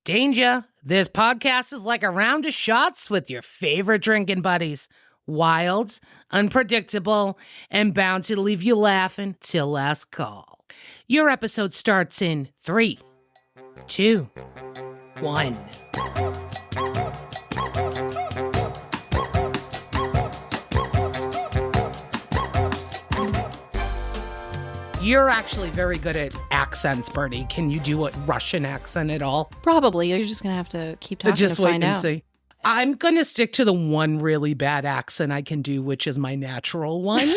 Danger. This podcast is like a round of shots with your favorite drinking buddies. Wild, unpredictable, and bound to leave you laughing till last call. Your episode starts in 3, 2, 1. You're actually very good at accents, Bertie. Can you do a Russian accent at all? Probably. You're just going to have to keep talking Just to wait find and out. see. I'm going to stick to the one really bad accent I can do, which is my natural one,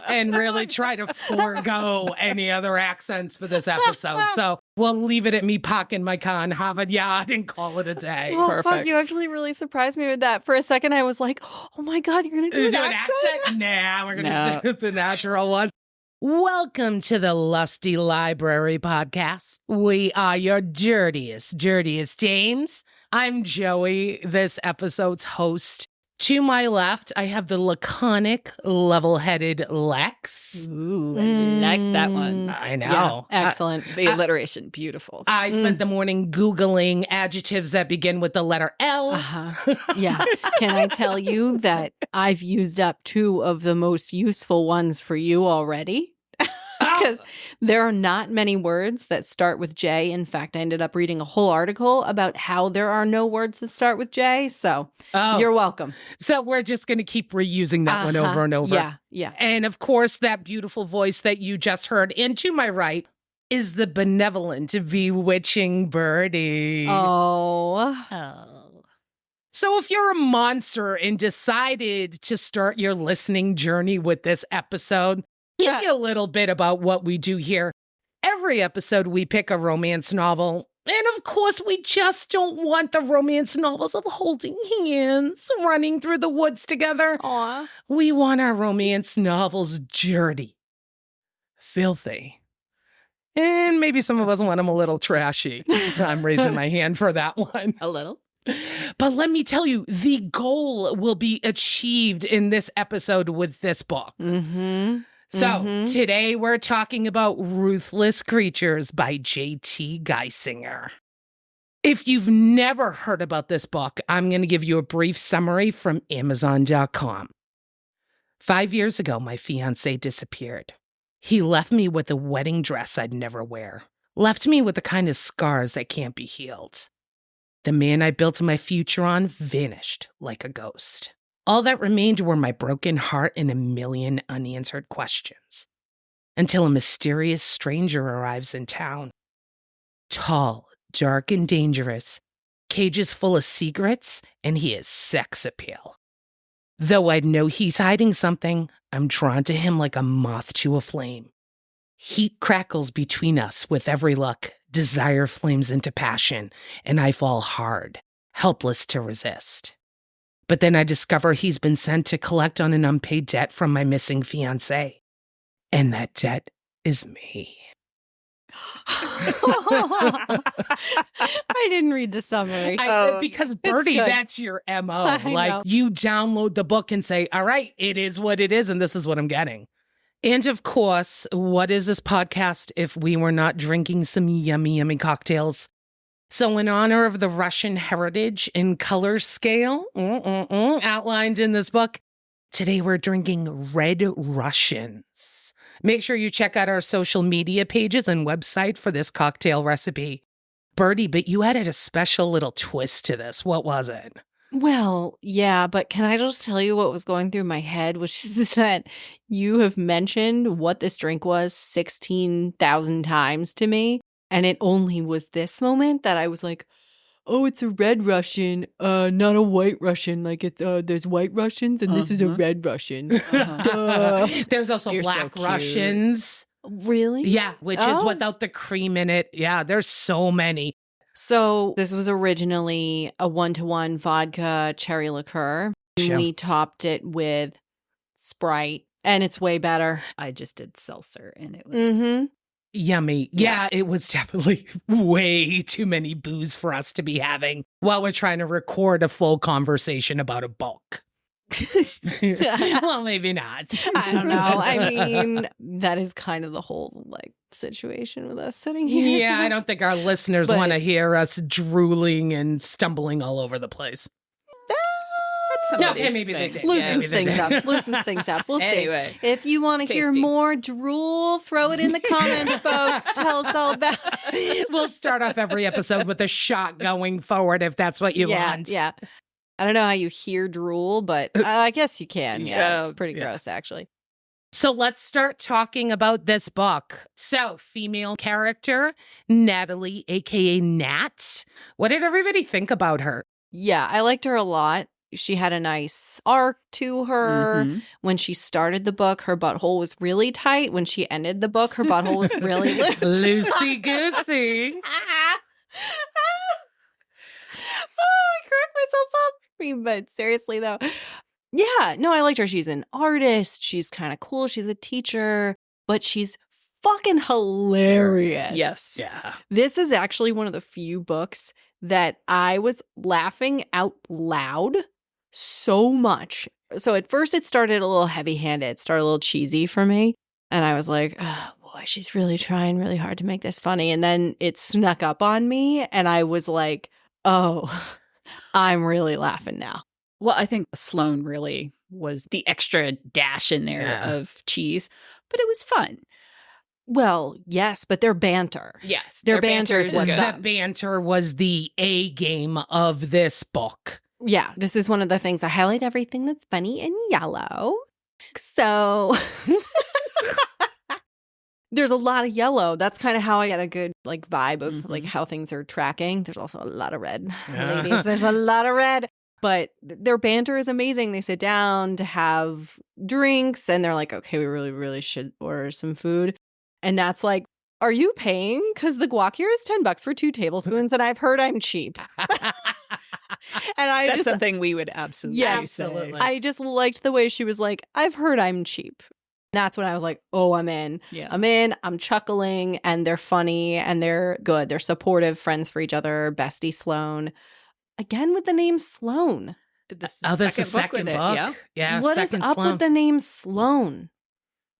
and really try to forego any other accents for this episode. So we'll leave it at me parking my car in Harvard Yard and call it a day. Oh, Perfect. fuck, you actually really surprised me with that. For a second, I was like, oh my God, you're going to do an accent? Nah, we're going to No. stick with the natural one. Welcome to the Lusty Library podcast. We are your dirtiest dames. I'm Joey, this episode's host. To my left, I have the laconic, level-headed Lex. Ooh, I like that one. I know. Yeah, excellent. The alliteration, beautiful. I spent the morning Googling adjectives that begin with the letter L. Yeah. Can I tell you that I've used up 2 of the most useful ones for you already? Because there are not many words that start with J. In fact, I ended up reading a whole article about how there are no words that start with J. So you're welcome. So we're just going to keep reusing that one over and over. Yeah. And of course, that beautiful voice that you just heard. And to my right is the benevolent, bewitching Birdie. Oh. So if you're a monster and decided to start your listening journey with this episode, give you a little bit about what we do here. Every episode, we pick a romance novel. And of course, we just don't want the romance novels of holding hands, running through the woods together. Aw. We want our romance novels dirty, filthy, and maybe some of us want them a little trashy. I'm raising my hand for that one. A little. But let me tell you, the goal will be achieved in this episode with this book. Mm-hmm. So today we're talking about Ruthless Creatures by J.T. Geissinger. If you've never heard about this book, I'm going to give you a brief summary from Amazon.com. 5 years ago, my fiancé disappeared. He left me with a wedding dress I'd never wear. Left me with the kind of scars that can't be healed. The man I built my future on vanished like a ghost. All that remained were my broken heart and a million unanswered questions. Until a mysterious stranger arrives in town. Tall, dark, and dangerous, cages full of secrets, and he has sex appeal. Though I'd know he's hiding something, I'm drawn to him like a moth to a flame. Heat crackles between us with every look, desire flames into passion, and I fall hard, helpless to resist. But then I discover he's been sent to collect on an unpaid debt from my missing fiancé. And that debt is me. I didn't read the summary. Because Bertie, good. that's your MO. I Like know. you download the book and say, all right, it is what it is, and this is what I'm getting. And of course, what is this podcast if we were not drinking some yummy, yummy cocktails? So in honor of the Russian heritage and color scale outlined in this book, today we're drinking Red Russians. Make sure you check out our social media pages and website for this cocktail recipe. Bertie, but you added a special little twist to this. What was it? Well, yeah, but can I just tell you what was going through my head, which is that you have mentioned what this drink was 16,000 times to me. And it only was this moment that I was like, oh, it's a red Russian, not a white Russian. Like it's there's white Russians and this is a red Russian. Duh. There's also You're so Black cute. Russians. Really? Yeah, which is without the cream in it. Yeah, there's so many. So this was originally a 1-to-1 vodka cherry liqueur. Sure. We topped it with Sprite, and it's way better. I just did seltzer and it was Yummy. Yeah, it was definitely way too many booze for us to be having while we're trying to record a full conversation about a book. Well, maybe not. I don't know. I mean, that is kind of the whole like situation with us sitting here. Yeah, I don't think our listeners But- want to hear us drooling and stumbling all over the place. Somebody's maybe they thing. did. Loosens they things did. up. Loosens things up. We'll Anyway. see. If you want to hear Tasty. more drool, throw it in the comments, folks. Tell us all about it. We'll start off every episode with a shot going forward if that's what you want. Yeah. I don't know how you hear drool, but I guess you can. Yeah, it's pretty Yeah. gross, actually. So let's start talking about this book. So, female character, Natalie, aka Nat. What did everybody think about her? Yeah, I liked her a lot. She had a nice arc to her. Mhm. When she started the book, her butthole was really tight. When she ended the book, her butthole was really loose. Loosey goosey. I cracked myself up. But seriously, though, yeah, no, I liked her. She's an artist. She's kind of cool. She's a teacher, but she's fucking hilarious. Yes. Yeah. This is actually one of the few books that I was laughing out loud so much. So at first it started a little heavy-handed. It started a little cheesy for me. And I was like, oh boy, she's really trying really hard to make this funny. And then it snuck up on me and I was like, oh, I'm really laughing now. Well, I think Sloane really was the extra dash in there Yeah. of cheese, but it was fun. Well, yes, but their banter. Yes. Their banter is is what's good. up. The banter was the A game of this book. Yeah, this is one of the things I highlight everything that's funny in yellow. So there's a lot of yellow. That's kind of how I get a good like vibe of like how things are tracking. There's also a lot of red. Yeah. Ladies, there's a lot of red. But their banter is amazing. They sit down to have drinks and they're like, okay, we really, really should order some food. And Nat's like, are you paying? Because the guac here is $10 for 2 tablespoons and I've heard I'm cheap. And I That's just, something we would absolutely Yes. say. Absolutely. I just liked the way she was like, I've heard I'm cheap. That's when I was like, oh, I'm in. Yeah. I'm chuckling, and they're funny and they're good. They're supportive, friends for each other, bestie Sloane. Again with the name Sloane. This Oh, this is second book second with it, book. yeah. Yeah, What is second up Sloane. with the name Sloane?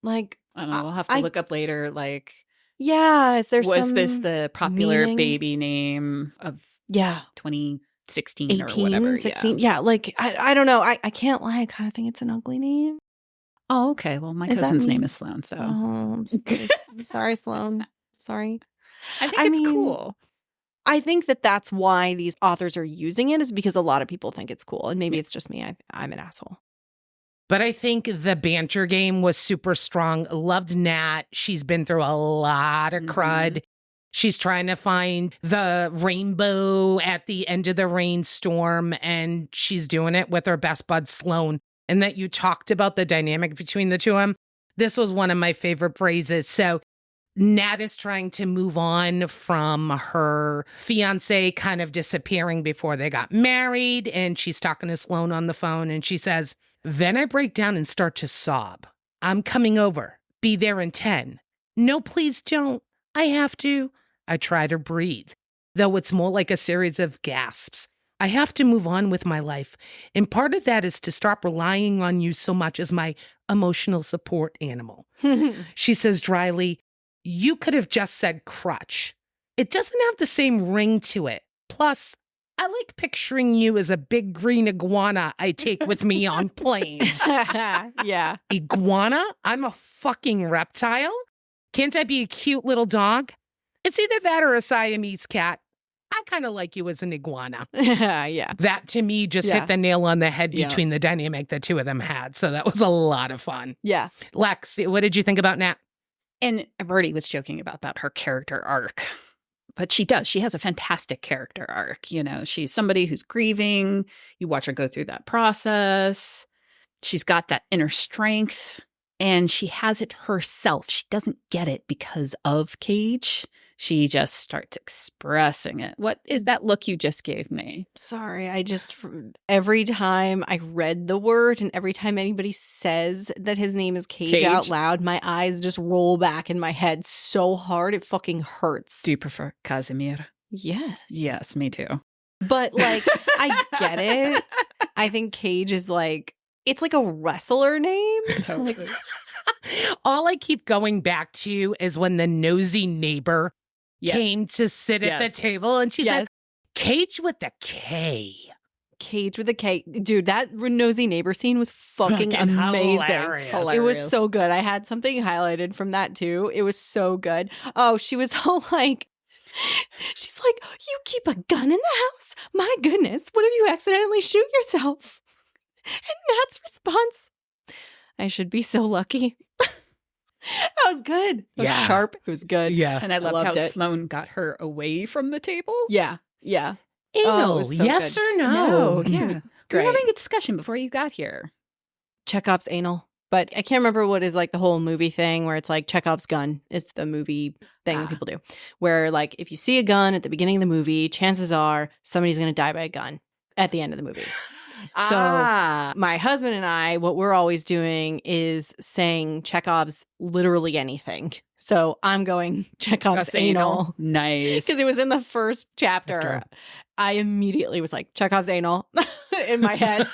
Like, I don't know. We'll have to I- look up later. Like, yeah, is there was some this the popular meaning? baby name of Yeah. 2016 or 18, whatever? 16? Yeah, like, I don't know. I can't lie. I kind of think it's an ugly name. Oh, okay. Well, my Is that cousin's name me? is Sloane, so Oh, I'm sorry, Sloane. Sorry. I think I it's mean, cool. I think that that's why these authors are using it, is because a lot of people think it's cool. And maybe it's just me. I'm an asshole. But I think the banter game was super strong. Loved Nat. She's been through a lot of crud. She's trying to find the rainbow at the end of the rainstorm, and she's doing it with her best bud, Sloane. And that you talked about the dynamic between the two of them. This was one of my favorite phrases. So Nat is trying to move on from her fiance kind of disappearing before they got married. And she's talking to Sloane on the phone, and she says, "Then I break down and start to sob. I'm coming over. Be there in 10. No, please don't. I have to." I try to breathe, though it's more like a series of gasps. I have to move on with my life. And part of that is to stop relying on you so much as my emotional support animal. She says dryly, "You could have just said crutch. It doesn't have the same ring to it. Plus, I like picturing you as a big green iguana I take with me on planes." Yeah. Iguana? I'm a fucking reptile? Can't I be a cute little dog? It's either that or a Siamese cat. I kind of like you as an iguana. Yeah. That to me just Yeah. hit the nail on the head Yeah. between the dynamic the two of them had. So that was a lot of fun. Yeah. Lex, what did you think about Nat? And Bertie was joking about her character arc. But she does. She has a fantastic character arc. You know, she's somebody who's grieving. You watch her go through that process. She's got that inner strength. And she has it herself. She doesn't get it because of Cage. She just starts expressing it. What is that look you just gave me? Sorry, every time I read the word and every time anybody says that his name is Cage out Cage? loud, my eyes just roll back in my head so hard it fucking hurts. Do you prefer Casimir? Yes. Yes, me too. But like, I get it. I think Cage is like, It's like a wrestler name. Totally. All I keep going back to is when the nosy neighbor came to sit at the table and she said, Cage with the K. Cage with a K. Dude, that nosy neighbor scene was fucking amazing. Hilarious. It was so good. I had something highlighted from that too. It was so good. Oh, she was all like, she's like, you keep a gun in the house? My goodness, what if you accidentally shoot yourself? And Nat's response, I should be so lucky. That was good. It was sharp. It was good. Yeah. And I loved how Sloane got her away from the table. Yeah. Yeah. Anal, so yes good. or no? Yeah. We were having a discussion before you got here. Chekhov's anal. But I can't remember what is like the whole movie thing where it's like Chekhov's gun is the movie thing that people do. Where like if you see a gun at the beginning of the movie, chances are somebody's going to die by a gun at the end of the movie. So my husband and I, what we're always doing is saying Chekhov's literally anything. So I'm going Chekhov's anal. Nice. Because it was in the first chapter. I immediately was like, Chekhov's anal in my head.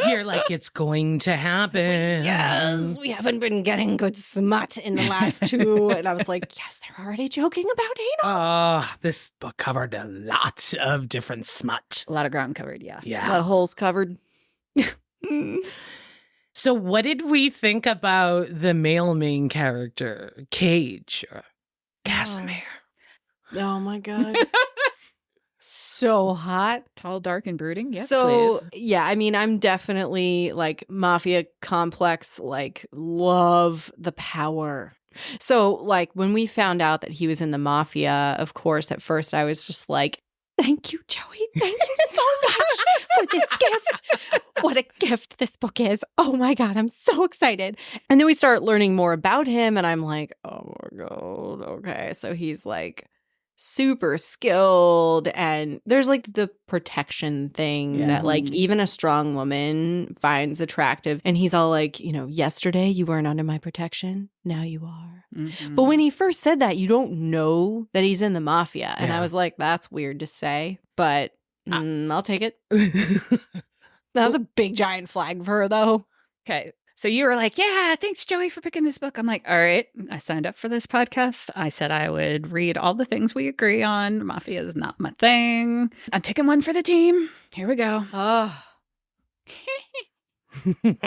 You're like, it's going to happen. Yes, we haven't been getting good smut in the last two. And I was like, yes, they're already joking about anal. This book covered a lot of different smut. A lot of ground covered, yeah. A lot of holes covered. So what did we think about the male main character, Cage or Geissinger? Oh my God. So hot. Tall, dark, and brooding. Yes, so, please. Yeah, I mean, I'm definitely like mafia complex, like love the power. So like when we found out that he was in the mafia, of course, at first I was just like, thank you, Joey. Thank you so much for this gift. What a gift this book is. Oh my God, I'm so excited. And then we start learning more about him and I'm like, oh my God, okay. So he's like super skilled and there's like the protection thing that like even a strong woman finds attractive. And he's all like, you know, yesterday you weren't under my protection. Now you are. Mm-hmm. But when he first said that, you don't know that he's in the mafia. And I was like, that's weird to say, but I'll take it. That was a big giant flag for her though. Okay. So you were like, yeah, thanks, Joey, for picking this book. I'm like, all right, I signed up for this podcast. I said I would read all the things we agree on. Mafia is not my thing. I'm taking one for the team. Here we go. Oh. 4 books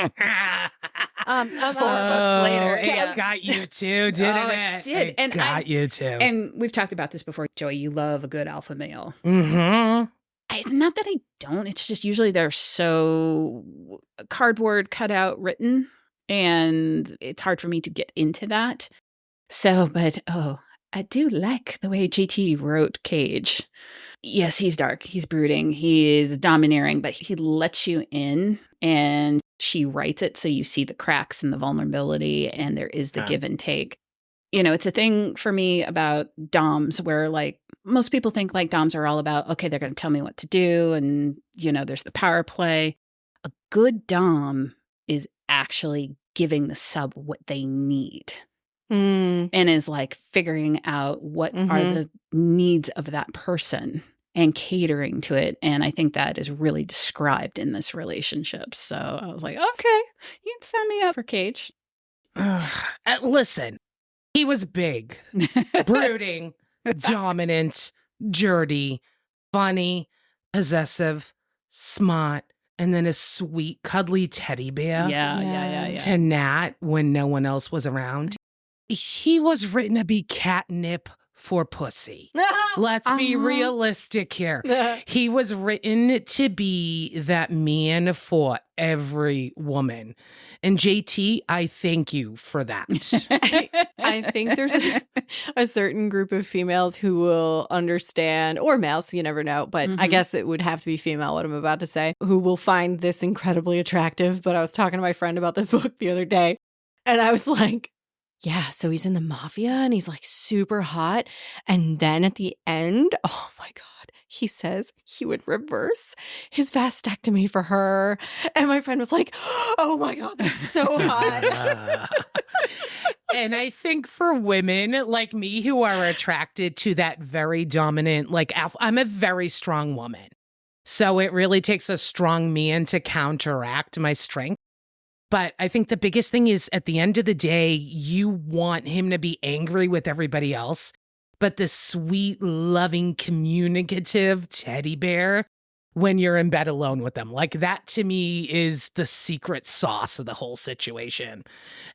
later. It got you too, didn't it? It did. It got you too. And we've talked about this before. Joey, you love a good alpha male. Mm-hmm. It's not that I don't. It's just usually they're so cardboard cutout written, and it's hard for me to get into that. So, but I do like the way JT wrote Cage. Yes, he's dark. He's brooding. He is domineering, but he lets you in, and she writes it so you see the cracks and the vulnerability, and there is the give and take. You know, it's a thing for me about doms where like most people think like doms are all about, okay, they're going to tell me what to do. And, you know, there's the power play. A good dom is actually giving the sub what they need and is like figuring out what are the needs of that person and catering to it. And I think that is really described in this relationship. So I was like, okay, you can sign me up for Cage. Listen. He was big, brooding, dominant, dirty, funny, possessive, smart, and then a sweet, cuddly teddy bear. Yeah. To Nat when no one else was around. He was written to be catnip for pussy. Let's be realistic here. He was written to be that man for every woman. And JT, I thank you for that. I think there's a certain group of females who will understand, or males, you never know, but I guess it would have to be female, what I'm about to say, who will find this incredibly attractive. But I was talking to my friend about this book the other day, and I was like, yeah, so he's in the mafia and he's like super hot. And then at the end, oh my God, he says he would reverse his vasectomy for her. And my friend was like, oh my God, that's so hot. And I think for women like me who are attracted to that very dominant, like I'm a very strong woman. So it really takes a strong man to counteract my strength. But I think the biggest thing is at the end of the day, you want him to be angry with everybody else. But the sweet, loving, communicative teddy bear when you're in bed alone with them. Like that to me is the secret sauce of the whole situation.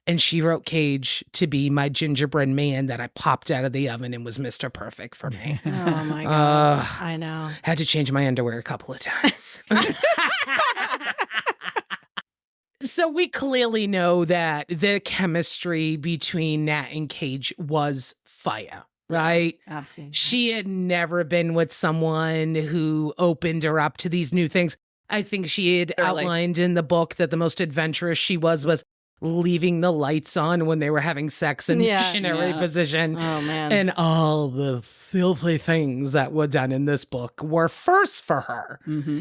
And she wrote Cage to be my gingerbread man that I popped out of the oven and was Mr. Perfect for me. Oh my God. I know. Had to change my underwear a couple of times. So we clearly know that the chemistry between Nat and Cage was fire, right? Absolutely. She had never been with someone who opened her up to these new things. I think she had outlined in the book that the most adventurous she was leaving the lights on when they were having sex in missionary position. Oh, man. And all the filthy things that were done in this book were first for her. Mm-hmm.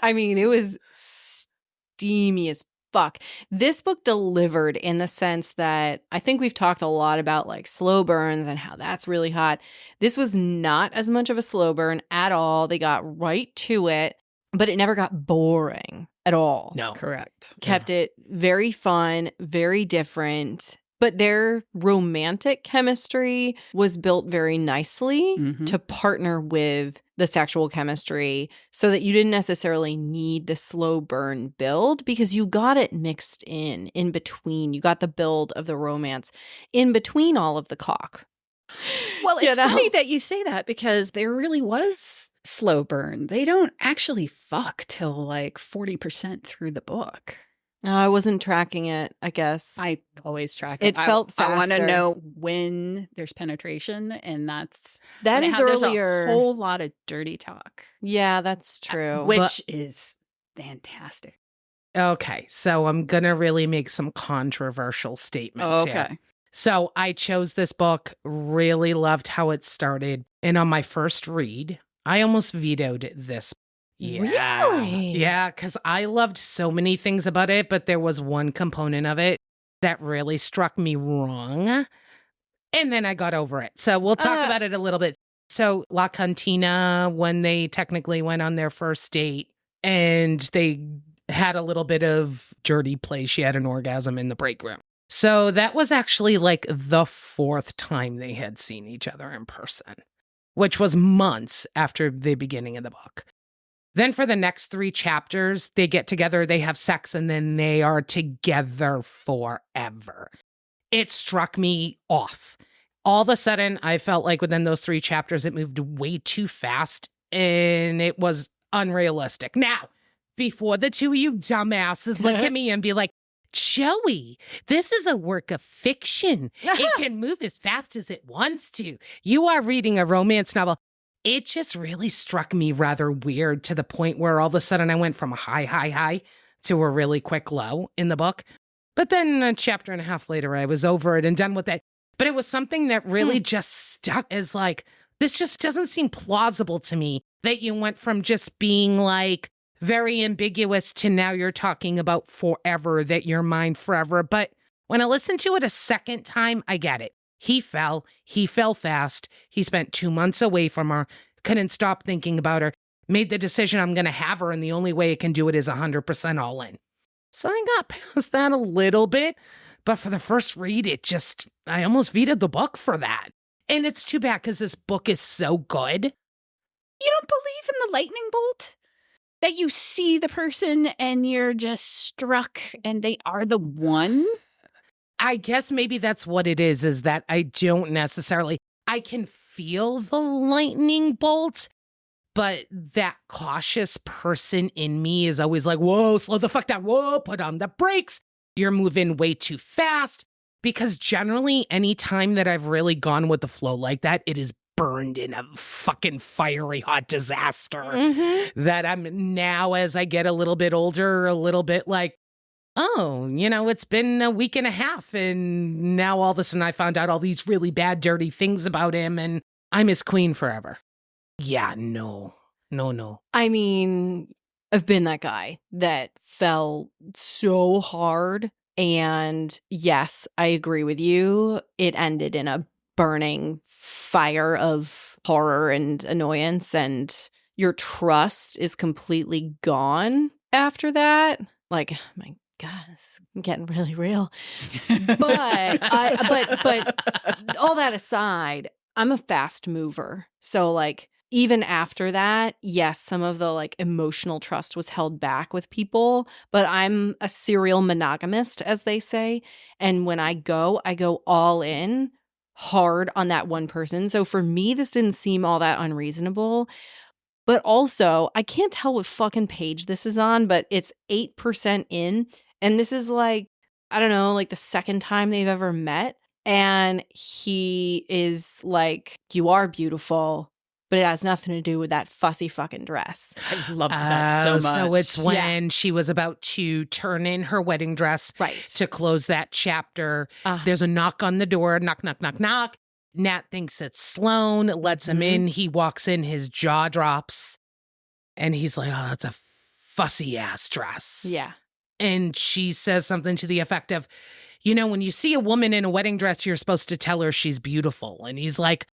I mean, it was steamy as fuck. This book delivered in the sense that I think we've talked a lot about like slow burns and how that's really hot. This was not as much of a slow burn at all. They got right to it, but it never got boring at all. No. Correct. Kept it very fun, very different. But their romantic chemistry was built very nicely to partner with the sexual chemistry so that you didn't necessarily need the slow burn build because you got it mixed in between. You got the build of the romance in between all of the cock. Well, it's funny that you say that because there really was slow burn. They don't actually fuck till like 40% through the book. No, I wasn't tracking it, I guess. I always track it. It felt faster. I want to know when there's penetration, and that is there's earlier. a whole lot of dirty talk. Yeah, that's true. Which is fantastic. Okay, so I'm going to really make some controversial statements here. So I chose this book, really loved how it started. And on my first read, I almost vetoed this. Yeah. Really? Yeah, because I loved so many things about it, but there was one component of it that really struck me wrong. And then I got over it. So we'll talk about it a little bit. So La Cantina, when they technically went on their first date and they had a little bit of dirty play, she had an orgasm in the break room. So that was actually like the fourth time they had seen each other in person, which was months after the beginning of the book. Then for the next 3 chapters, they get together, they have sex, and then they are together forever. It struck me off. All of a sudden, I felt like within those 3 chapters, it moved way too fast, and it was unrealistic. Now, before the two of you dumbasses look at me and be like, Joey, this is a work of fiction. It can move as fast as it wants to. You are reading a romance novel. It just really struck me rather weird to the point where all of a sudden I went from a high to a really quick low in the book. But then a chapter and a half later, I was over it and done with it. But it was something that really just stuck as like, this just doesn't seem plausible to me that you went from just being like very ambiguous to now you're talking about forever, that you're mine forever. But when I listened to it a second time, I get it. He fell fast. He spent 2 months away from her, couldn't stop thinking about her, made the decision I'm going to have her, and the only way I can do it is 100% all in. So I got past that a little bit, but for the first read, I almost vetoed the book for that. And it's too bad because this book is so good. You don't believe in the lightning bolt? That you see the person and you're just struck and they are the one? I guess maybe that's what it is that I don't necessarily, I can feel the lightning bolt, but that cautious person in me is always like, whoa, slow the fuck down. Whoa, put on the brakes. You're moving way too fast. Because generally, any time that I've really gone with the flow like that, it is burned in a fucking fiery hot disaster. That I'm now, as I get a little bit older, a little bit like, oh, it's been a week and a half and now all of a sudden I found out all these really bad, dirty things about him and I'm his queen forever. Yeah, no. I mean, I've been that guy that fell so hard. And yes, I agree with you. It ended in a burning fire of horror and annoyance, and your trust is completely gone after that. Like, my God, this is getting really real. But all that aside, I'm a fast mover. So like even after that, yes, some of the like emotional trust was held back with people, but I'm a serial monogamist, as they say. And when I go all in hard on that one person. So for me, this didn't seem all that unreasonable. But also, I can't tell what fucking page this is on, but it's 8% in. And this is like, I don't know, like the second time they've ever met. And he is like, you are beautiful, but it has nothing to do with that fussy fucking dress. I loved that so much. So it's when she was about to turn in her wedding dress to close that chapter. There's a knock on the door. Knock, knock, knock, knock. Nat thinks it's Sloane, lets him in. He walks in, his jaw drops. And he's like, oh, that's a fussy ass dress. Yeah. And she says something to the effect of, you know, when you see a woman in a wedding dress, you're supposed to tell her she's beautiful. And he's like,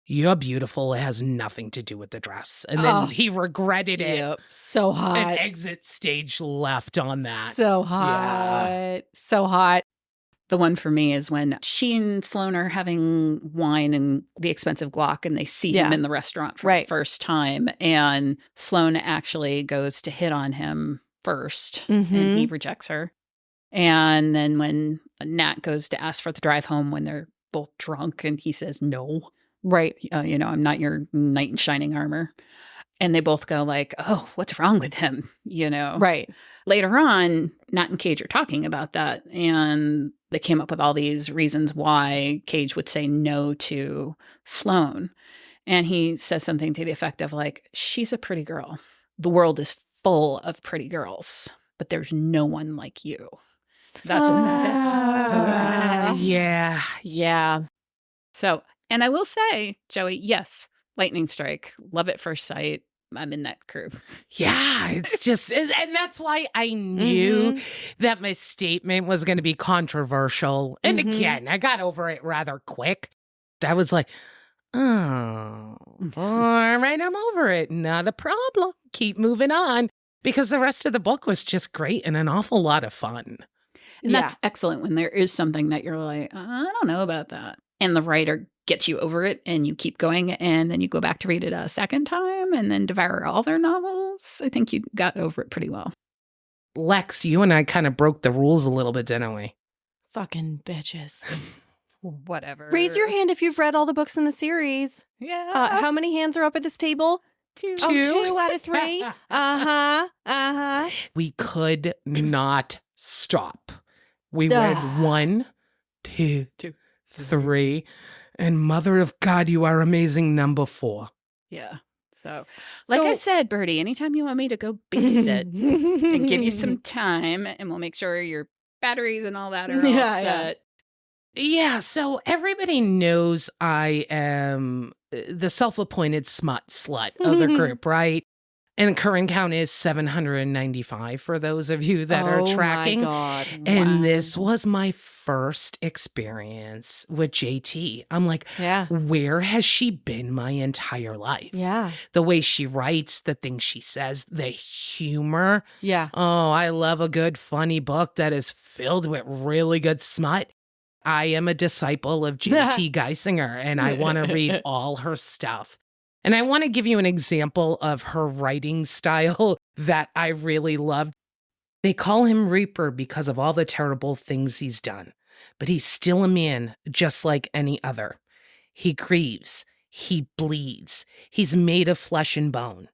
you're beautiful. It has nothing to do with the dress. And then he regretted it. Yep. So hot. And exit stage left on that. So hot. Yeah. So hot. The one for me is when she and Sloane are having wine and the expensive guac, and they see him in the restaurant for the first time. And Sloane actually goes to hit on him first, and he rejects her. And then when Nat goes to ask for the drive home when they're both drunk, and he says no. Right. You know, I'm not your knight in shining armor. And they both go like, oh, what's wrong with him? You know? Right. Later on, Nat and Cage are talking about that. And they came up with all these reasons why Cage would say no to Sloane. And he says something to the effect of like, she's a pretty girl. The world is full of pretty girls, but there's no one like you. That's yeah. Yeah. So, and I will say, Joey, yes, lightning strike. Love at first sight. I'm in that crew. Yeah, it's just, and that's why I knew that my statement was going to be controversial. And again, I got over it rather quick. I was like, oh, all right, I'm over it. Not a problem. Keep moving on. Because the rest of the book was just great and an awful lot of fun. And that's excellent when there is something that you're like, I don't know about that. And the writer gets you over it and you keep going and then you go back to read it a second time and then devour all their novels. I think you got over it pretty well. Lex, you and I kind of broke the rules a little bit, didn't we? Fucking bitches. Whatever. Raise your hand if you've read all the books in the series. Yeah. How many hands are up at this table? Two. Oh, 2 out of 3. We could not stop. We read 1, 2, 3. And mother of God, you are amazing, number 4. Yeah. So, like I said, Birdie, anytime you want me to go babysit and give you some time, and we'll make sure your batteries and all that are all set. Yeah, so everybody knows I am the self-appointed smut slut of the group, right? And current count is 795 for those of you that are tracking. Oh, my God. And this was my first experience with JT. I'm like, where has she been my entire life? Yeah. The way she writes, the things she says, the humor. Yeah. Oh, I love a good, funny book that is filled with really good smut. I am a disciple of JT Geissinger, and I want to read all her stuff. And I want to give you an example of her writing style that I really loved. They call him Reaper because of all the terrible things he's done, but he's still a man just like any other. He grieves, he bleeds, he's made of flesh and bone.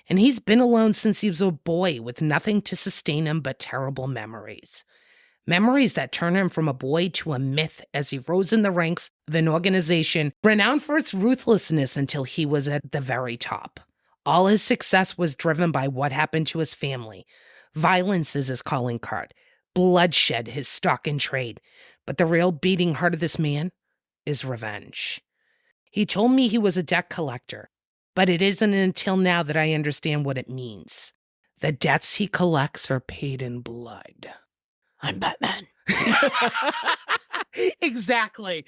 And he's been alone since he was a boy with nothing to sustain him but terrible memories. Memories that turn him from a boy to a myth as he rose in the ranks of an organization renowned for its ruthlessness until he was at the very top. All his success was driven by what happened to his family. Violence is his calling card. Bloodshed his stock in trade. But the real beating heart of this man is revenge. He told me he was a debt collector, but it isn't until now that I understand what it means. The debts he collects are paid in blood. I'm Batman. Exactly.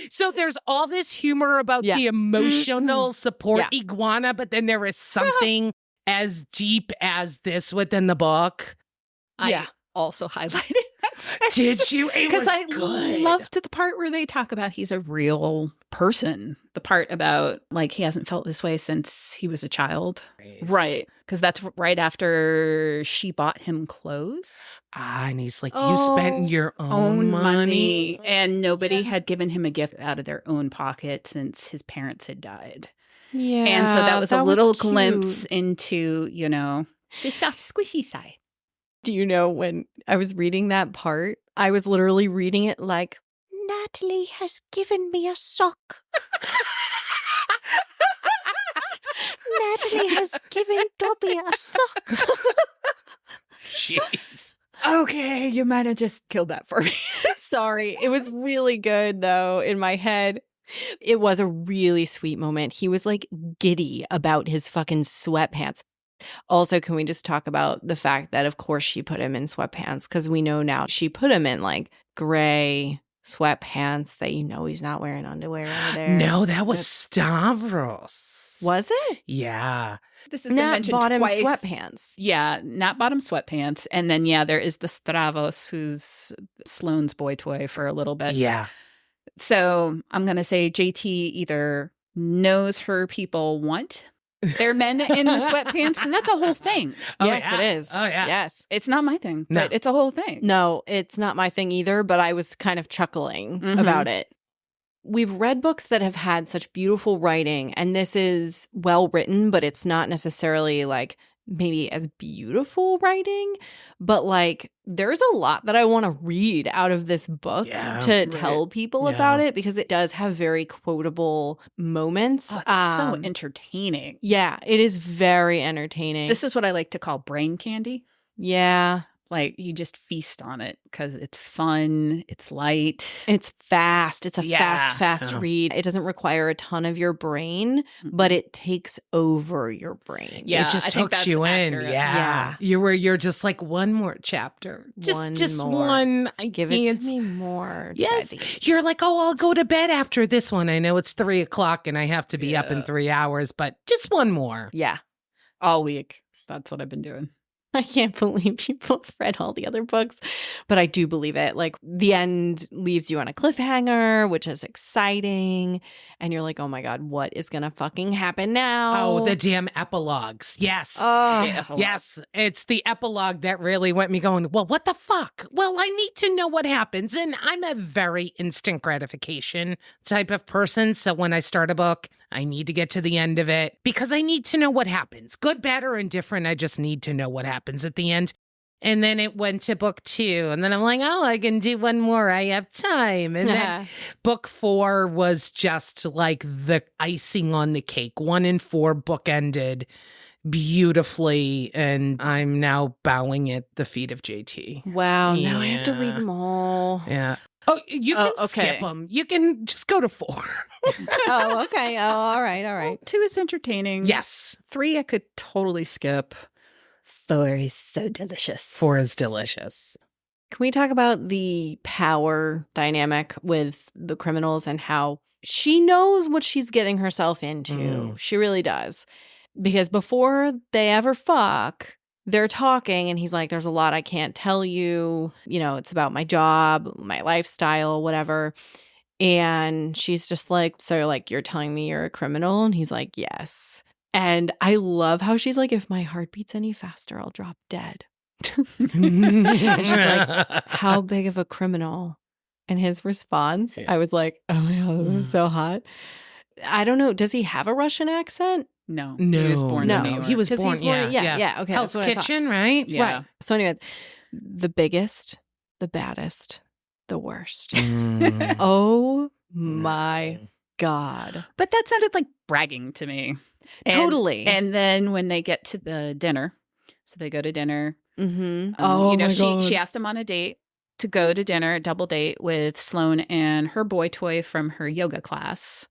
So there's all this humor about the emotional support iguana, but then there is something as deep as this within the book. also highlighted that section. Did you? It was Because I good. loved the part where they talk about he's a real person. The part about like he hasn't felt this way since he was a child. Right. Because that's right after she bought him clothes. And he's like, you spent your own money. And nobody had given him a gift out of their own pocket since his parents had died. Yeah. And so that was a little cute. glimpse into, the soft, squishy side. Do you know when I was reading that part, I was literally reading it like, Natalie has given me a sock. Natalie has given Dobby a sock. Jeez. Okay, you might have just killed that for me. Sorry. It was really good, though, in my head. It was a really sweet moment. He was like giddy about his fucking sweatpants. Also, can we just talk about the fact that, of course, she put him in sweatpants? Because we know now she put him in like gray sweatpants that he's not wearing underwear under there. No, that was Stavros. Was it? Yeah. This has been Not mentioned bottom twice. sweatpants. Yeah, not bottom sweatpants. And then, there is the Stavros, who's Sloane's boy toy for a little bit. Yeah. So I'm going to say JT either knows her people want their men in the sweatpants, because that's a whole thing. Oh, Yes, yeah. it is. Oh, yeah. Yes. It's not my thing, No. but it's a whole thing. No, it's not my thing either, but I was kind of chuckling about it. We've read books that have had such beautiful writing, and this is well written, but it's not necessarily like maybe as beautiful writing, but like there's a lot that I want to read out of this book to tell people about it, because it does have very quotable moments. Oh, it's so entertaining. Yeah, it is very entertaining. This is what I like to call brain candy. Yeah. Like you just feast on it because it's fun, it's light. It's fast. It's a fast Oh. read. It doesn't require a ton of your brain, but it takes over your brain. Yeah, it just I think hooks that's you in. accurate. Yeah. You're just like one more chapter. Just more. one. I Give can't it to me more. Yes. Daddy. You're like, I'll go to bed after this one. I know it's 3:00 and I have to be up in 3 hours, but just one more. Yeah. All week. That's what I've been doing. I can't believe people have read all the other books, but I do believe it. Like the end leaves you on a cliffhanger, which is exciting. And you're like, oh my God, what is going to fucking happen now? Oh, the damn epilogues. Yes. Oh, Yes, it's the epilogue that really went me going, well, what the fuck? Well, I need to know what happens. And I'm a very instant gratification type of person. So when I start a book, I need to get to the end of it because I need to know what happens. Good, bad, or indifferent. I just need to know what happens at the end. And then it went to book 2. And then I'm like, I can do one more. I have time. And then book 4 was just like the icing on the cake. 1 and 4 bookended beautifully. And I'm now bowing at the feet of JT. wow. Now I have to read Yeah. them all. Yeah. Oh, you can okay. skip them. You can just go to 4. Oh, okay. Oh, all right. All right. 2 is entertaining. Yes. 3 I could totally skip. 4 is so delicious. 4 is delicious. Can we talk about the power dynamic with the criminals and how she knows what she's getting herself into? She really does. Because before they ever fuck, they're talking and he's like, there's a lot I can't tell you. It's about my job, my lifestyle, whatever. And she's just like, so like, you're telling me you're a criminal? And he's like, yes. And I love how she's like, if my heart beats any faster, I'll drop dead. And she's like, how big of a criminal? And his response, I was like, oh my God, this is so hot. I don't know. Does he have a Russian accent? No. No. He was born in New York. He was 'Cause born, he's born- yeah, okay, Hell's that's what I thought. Kitchen, right? Yeah. Right. So anyways, the biggest, the baddest, the worst. Mm. Oh my God. But that sounded like bragging to me. Totally. And then when they get to the dinner, so they go to dinner. Mm-hmm. She asked him on a date to go to dinner, a double date with Sloane and her boy toy from her yoga class.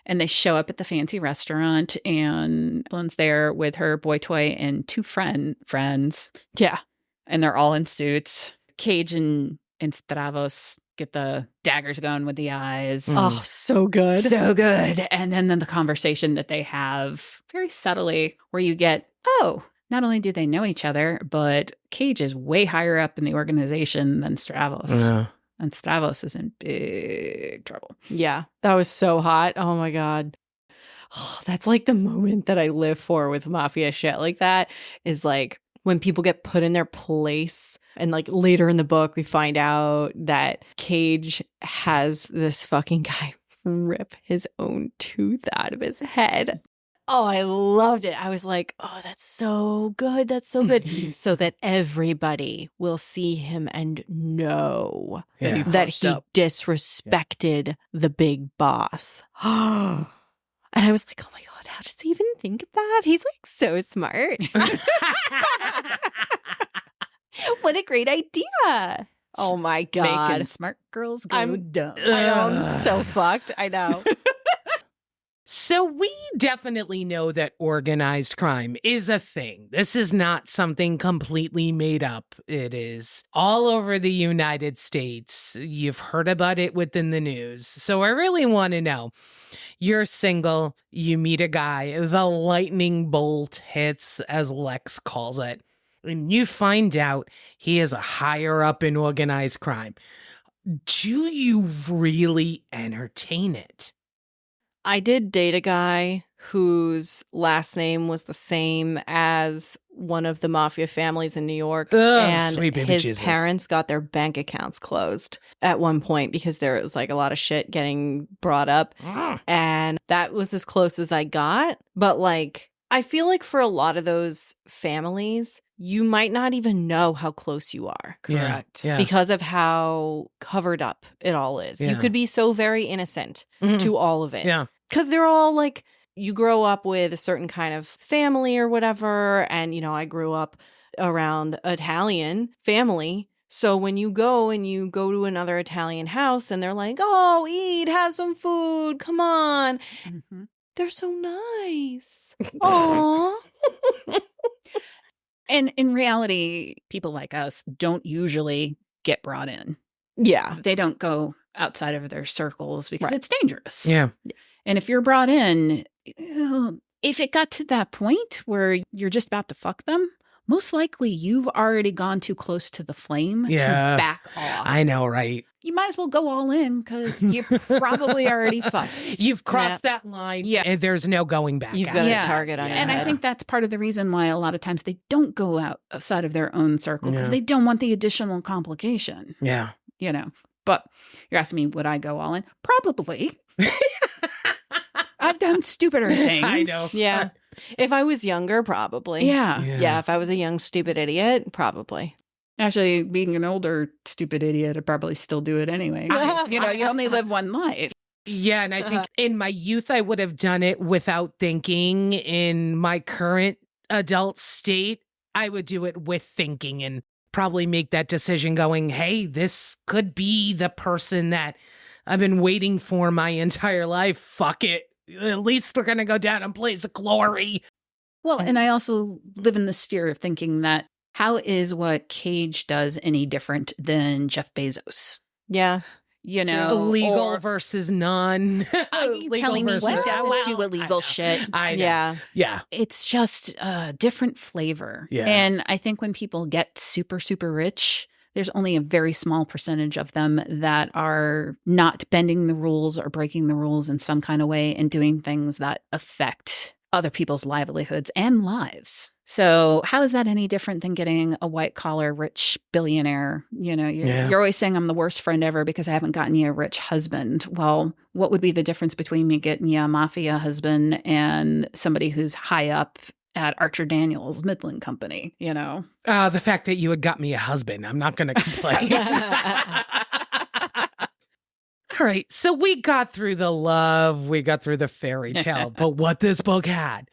And they show up at the fancy restaurant and Sloane's there with her boy toy and 2 friends. Yeah. And they're all in suits. Cage and Stavros get the daggers going with the eyes. Oh, so good. So good. And then the conversation that they have very subtly where you get, oh, not only do they know each other, but Cage is way higher up in the organization than Stravos. Yeah. And Stravos is in big trouble. Yeah, that was so hot. Oh my God. Oh, that's like the moment that I live for with mafia shit like that, is like when people get put in their place. And like later in the book, we find out that Cage has this fucking guy rip his own tooth out of his head. Oh, I loved it. I was like, oh, that's so good. That's so good. So that everybody will see him and know Yeah. that he disrespected the big boss. And I was like, oh my God, how does he even think of that? He's like so smart. What a great idea. Oh my God. Making smart girls go I'm dumb. I know, I'm so fucked. I know. So we definitely know that organized crime is a thing. This is not something completely made up. It is all over the United States. You've heard about it within the news. So I really want to know. You're single, you meet a guy, the lightning bolt hits, as Lex calls it, and you find out he is a higher up in organized crime. Do you really entertain it? I did date a guy whose last name was the same as one of the mafia families in New York. Ugh, and sweet baby his Jesus. parents got their bank accounts closed at one point because there was like a lot of shit getting brought up. And that was as close as I got. But like, I feel like for a lot of those families, you might not even know how close you are. Correct. Yeah. Because of how covered up it all is. You Yeah. could be so very innocent Mhm. to all of it. Yeah. Because they're all like, you grow up with a certain kind of family or whatever. And, you know, I grew up around Italian family. So when you go to another Italian house and they're like, oh, eat, have some food, come on. Mhm. They're so nice. Aw. And in reality, people like us don't usually get brought in. Yeah. They don't go outside of their circles because Right. it's dangerous. Yeah. And if you're brought in, if it got to that point where you're just about to fuck them, most likely you've already gone too close to the flame Yeah. to back off. I know, right? You might as well go all in because you probably already fucked. You've crossed that line. Yeah. And there's no going back. You've after. got Yeah. a target on your And head. I think that's part of the reason why a lot of times they don't go outside of their own circle because Yeah. they don't want the additional complication, Yeah. you know. But you're asking me, would I go all in? Probably. I've done stupider things. I know. Yeah. If I was younger, probably. Yeah. Yeah. If I was a young, stupid idiot, probably. Actually, being an older, stupid idiot, I'd probably still do it anyway. 'Cause, you know, you only live one life. Yeah, and I think in my youth, I would have done it without thinking. In my current adult state, I would do it with thinking and probably make that decision going, hey, this could be the person that I've been waiting for my entire life. Fuck it. At least we're going to go down in place of glory. Well, and I also live in the sphere of thinking that how is what Cage does any different than Jeff Bezos? Yeah. You know, Illegal or- versus non. Are you Legal telling me he versus- doesn't do I illegal know. shit? I know. Yeah. Yeah. It's just a different flavor. Yeah. And I think when people get super, super rich, there's only a very small percentage of them that are not bending the rules or breaking the rules in some kind of way and doing things that affect other people's livelihoods and lives. So how is that any different than getting a white collar rich billionaire? You know, you're always saying I'm the worst friend ever because I haven't gotten you a rich husband. Well, what would be the difference between me getting you a mafia husband and somebody who's high up at Archer Daniels Midland Company, you know? The fact that you had got me a husband, I'm not going to complain. All right, so we got through the love, we got through the fairy tale, but what this book had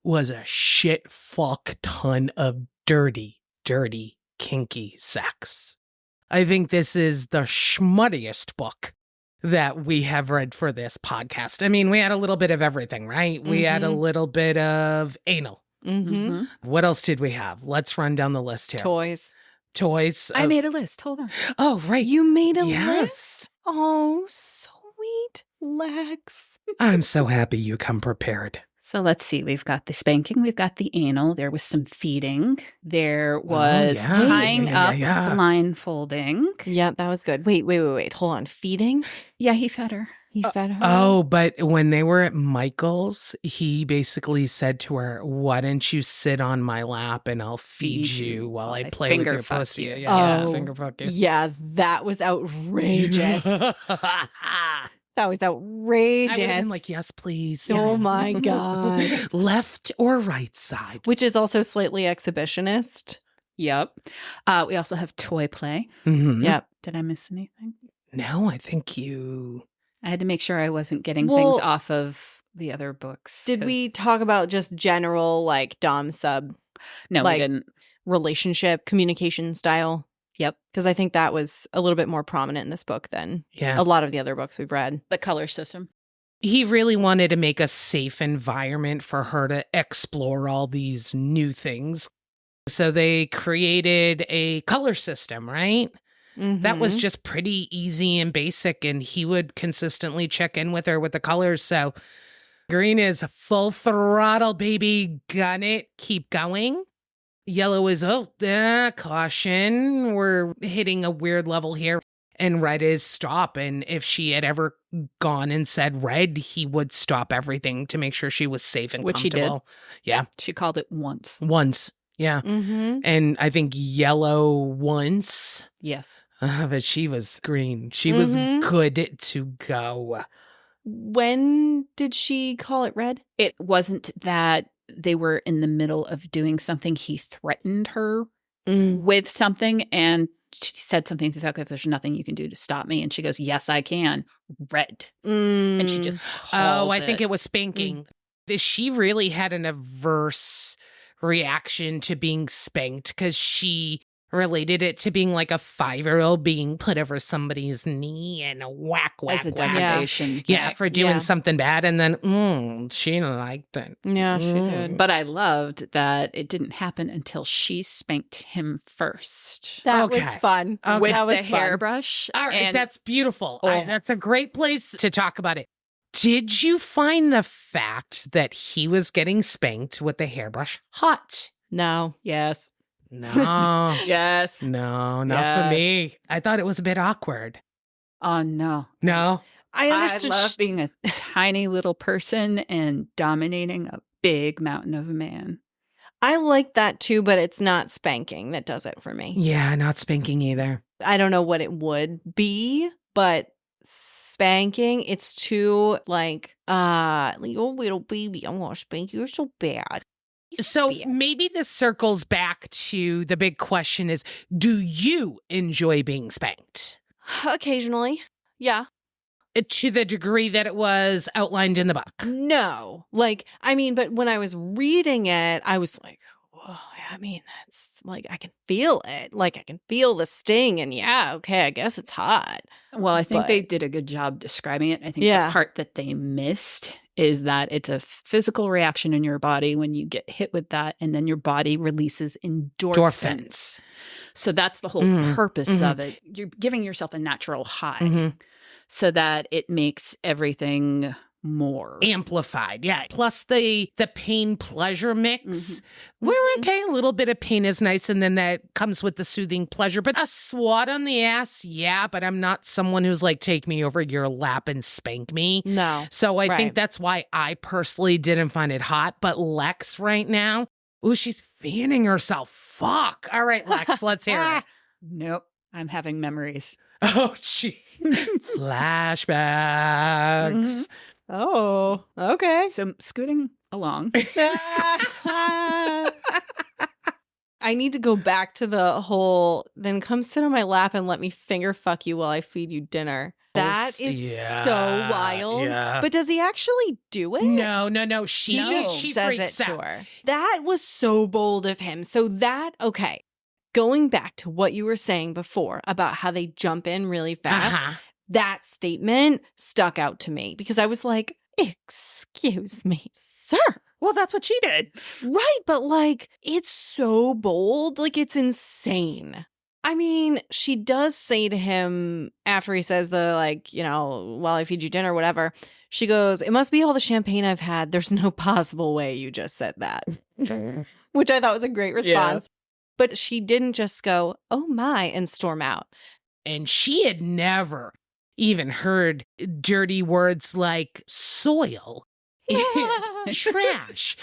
was a shit fuck ton of dirty, kinky sex. I think this is the schmuttiest book that we have read for this podcast. I mean, we had a little bit of everything, right? We had a little bit of anal. Mm-hmm. What else did we have? Let's run down the list here. Toys. Toys. I made a list. Hold on. Oh, right. You made a Yes. list? Oh, sweet Lex. I'm so happy you come prepared. So let's see. We've got the spanking. We've got the anal. There was some feeding. There was yeah. tying Yeah. up, blindfolding. Yep, that was good. Wait. Hold on. Feeding? Yeah, he fed her. He fed her? Oh, but when they were at Michael's, he basically said to her, "Why don't you sit on my lap and I'll feed you while I play with finger your fuck pussy?" you. Yeah, Oh, finger fuck you. Yeah, that was outrageous. That was outrageous. I would have been like, "Yes, please." Oh my God. Left or right side? Which is also slightly exhibitionist. Yep. We also have toy play. Mhm. Yep. Did I miss anything? No, I think you. I had to make sure I wasn't getting Well, things off of the other books. Did 'cause- we talk about just general like dom sub No, like- we didn't. relationship communication style? Yep. Because I think that was a little bit more prominent in this book than Yeah. a lot of the other books we've read. The color system. He really wanted to make a safe environment for her to explore all these new things. So they created a color system, right? That was Mhm. just pretty easy and basic, and he would consistently check in with her with the colors. So green is full throttle, baby, gun it, keep going. Yellow is, caution, we're hitting a weird level here. And red is stop. And if she had ever gone and said red, he would stop everything to make sure she was safe and Which he did. comfortable. Yeah, She called it once. once. Yeah. Mhm. And I think yellow once. Yes. But she was green. She was Mhm. good to go. When did she call it red? It wasn't that they were in the middle of doing something. He threatened her with something, and she said something to the effect, "There's nothing you can do to stop me." And she goes, "Yes, I can." Red. And she just I think it was spanking. She really had an adverse reaction to being spanked because she related it to being like a 5-year-old being put over somebody's knee and whack, as a whack. degradation. Yeah, kick. for doing Yeah. something bad. And then she liked it. Yeah, she did. But I loved that it didn't happen until she spanked him first. That Okay. was fun. Okay. With That was the fun. hairbrush. All right, and that's beautiful. Oh. That's a great place to talk about it. Did you find the fact that he was getting spanked with the hairbrush hot? No. yes. No. Yes. No, not for Yes. me. I thought it was a bit awkward. Oh, no. No? I I understood. love being a tiny little person and dominating a big mountain of a man. I like that too, but it's not spanking that does it for me. Yeah, not spanking either. I don't know what it would be, but spanking, it's too like oh little baby, I want to spank you. You're so bad. So maybe this circles back to the big question is, do you enjoy being spanked? Occasionally. Yeah. To the degree that it was outlined in the book. No. Like, I mean, but when I was reading it, I was like, whoa, I mean, that's like, I can feel it. Like, I can feel the sting. And yeah, okay, I guess it's hot. Well, I think they But- did a good job describing it. I think Yeah. the part that they missed is that it's a physical reaction in your body when you get hit with that, and then your body releases endorphins. So that's the whole Mhm. purpose Mhm. of it. You're giving yourself a natural high Mhm. so that it makes everything more. Amplified, yeah. Plus the pain pleasure mix. Mhm. Where Mhm. okay, a little bit of pain is nice, and then that comes with the soothing pleasure. But a swat on the ass, yeah. But I'm not someone who's like, take me over your lap and spank me. No. So I think Right. that's why I personally didn't find it hot. But Lex right now, ooh, she's fanning herself. Fuck. All right, Lex, let's hear it. Nope. I'm having memories. Oh, gee. Flashbacks. Oh, okay. So scooting along. I need to go back to the whole, then come sit on my lap and let me finger fuck you while I feed you dinner. That is so wild. Yeah. But does he actually do it? No. She He just she says it freaks to out. her. That was so bold of him. So that, okay, going back to what you were saying before about how they jump in really fast, Uh-huh. that statement stuck out to me because I was like, excuse me, sir. Well, that's what she did. Right, but like, it's so bold. Like, it's insane. I mean, she does say to him after he says the, like, you know, while I feed you dinner, whatever, She goes, "It must be all the champagne I've had. There's no possible way you just said that." Which I thought was a great response. But she didn't just go, "Oh my," and storm out. And she had never even heard dirty words like soil and trash.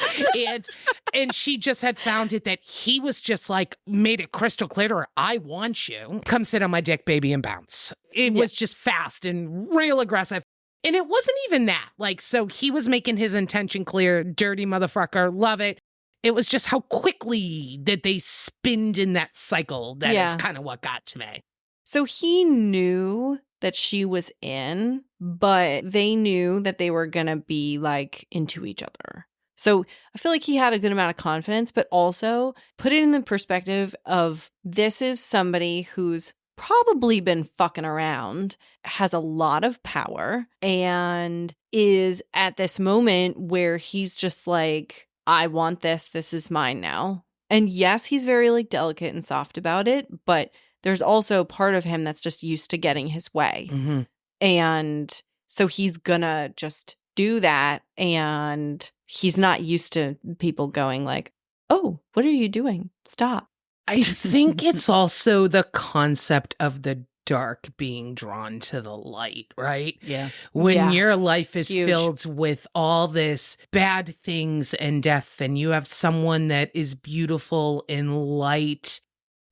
And she just had found it that he was just like, made it crystal clear to her, "I want you. Come sit on my dick, baby, and bounce." It was just fast and real aggressive. And it wasn't even that. Like, so he was making his intention clear. Dirty motherfucker. Love it. It was just how quickly that they spinned in that cycle. That is kind of what got to me. So he knew that she was in, but they knew that they were going to be like into each other. So I feel like he had a good amount of confidence, but also put it in the perspective of this is somebody who's probably been fucking around, has a lot of power, and is at this moment where he's just like, "I want this. This is mine now." And yes, he's very like delicate and soft about it, but there's also part of him that's just used to getting his way. Mm-hmm. And so he's gonna just do that. And he's not used to people going like, "Oh, what are you doing? Stop." I think it's also the concept of the dark being drawn to the light, right? Yeah. When your life is Huge. filled with all this bad things and death, and you have someone that is beautiful and light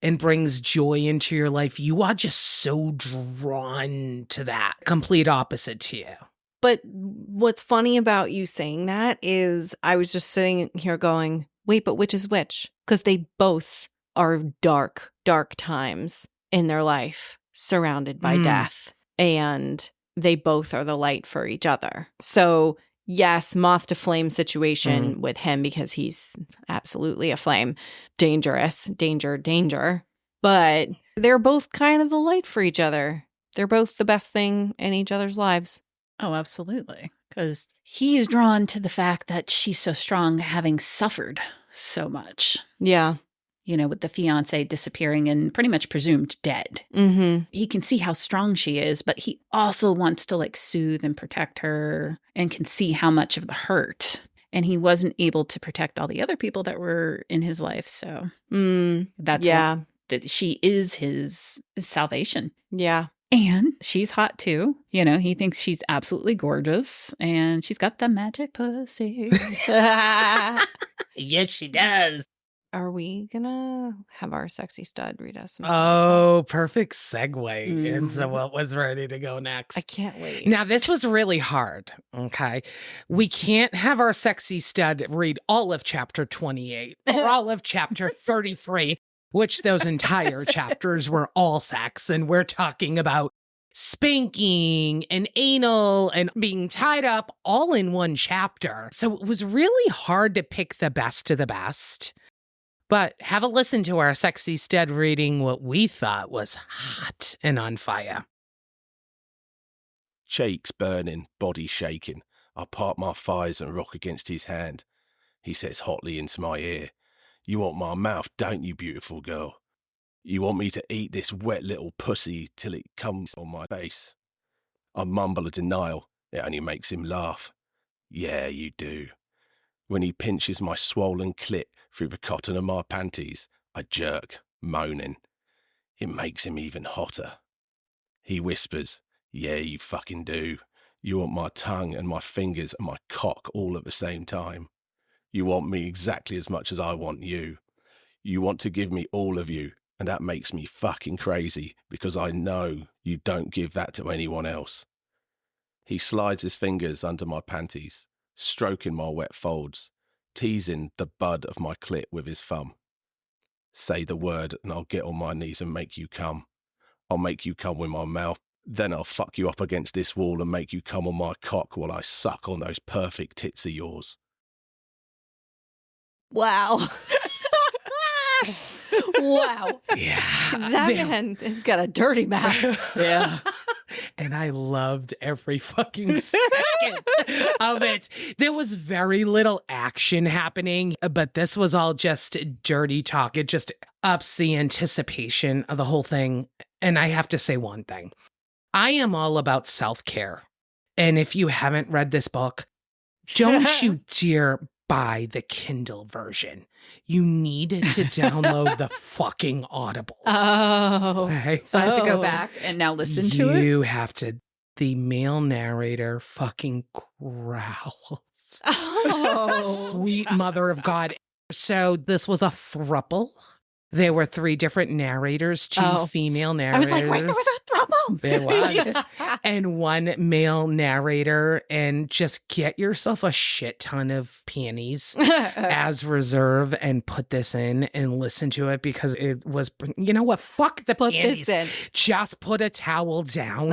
and brings joy into your life, you are just so drawn to that. Complete opposite to you. But what's funny about you saying that is I was just sitting here going, wait, but which is which? Because they both are dark, dark times in their life, surrounded by death. And they both are the light for each other. So yes, moth to flame situation with him because he's absolutely a flame. Dangerous, danger. But they're both kind of the light for each other. They're both the best thing in each other's lives. Oh, absolutely. Because he's drawn to the fact that she's so strong, having suffered so much. Yeah. You know, with the fiance disappearing and pretty much presumed dead. Mm-hmm. He can see how strong she is, but he also wants to like soothe and protect her and can see how much of the hurt. And he wasn't able to protect all the other people that were in his life. So that's that she is his salvation. Yeah. And she's hot too. You know, he thinks she's absolutely gorgeous and she's got the magic pussy. Yes, she does. Are we gonna have our sexy stud read us some Oh, perfect segue into what was ready to go next. I can't wait. Now, this was really hard, okay? We can't have our sexy stud read all of chapter 28 or all of chapter 33, which those entire chapters were all sex, and we're talking about spanking and anal and being tied up all in one chapter. So it was really hard to pick the best of the best. But have a listen to our sexy stud reading what we thought was hot and on fire. Cheeks burning, body shaking. I part my thighs and rock against his hand. He says hotly into my ear, "You want my mouth, don't you, beautiful girl? You want me to eat this wet little pussy till it comes on my face?" I mumble a denial. It only makes him laugh. "Yeah, you do." When he pinches my swollen clit through the cotton of my panties, I jerk, moaning. It makes him even hotter. He whispers, "Yeah, you fucking do. You want my tongue and my fingers and my cock all at the same time. You want me exactly as much as I want you. You want to give me all of you, and that makes me fucking crazy because I know you don't give that to anyone else." He slides his fingers under my panties, stroking my wet folds, teasing the bud of my clit with his thumb. "Say the word and I'll get on my knees and make you come. I'll make you come with my mouth. Then I'll fuck you up against this wall and make you come on my cock while I suck on those perfect tits of yours." Wow. Wow. Yeah. That man has got a dirty mouth. Yeah. And I loved every fucking second of it. There was very little action happening, but this was all just dirty talk. It just ups the anticipation of the whole thing. And I have to say one thing. I am all about self-care. And if you haven't read this book, don't you dare buy the Kindle version. You need to download the fucking Audible. Oh. Okay? So I have to go back and now listen to it. You have to. The male narrator fucking growls. Oh. Sweet mother of God. So this was a throuple. There were 3 different narrators, 2 female I narrators. was like, wait, there was a throuple. There was. And 1 male narrator. And just get yourself a shit ton of panties as reserve and put this in and listen to it because it was, you know what? Fuck the Put panties. this in. Just put a towel down.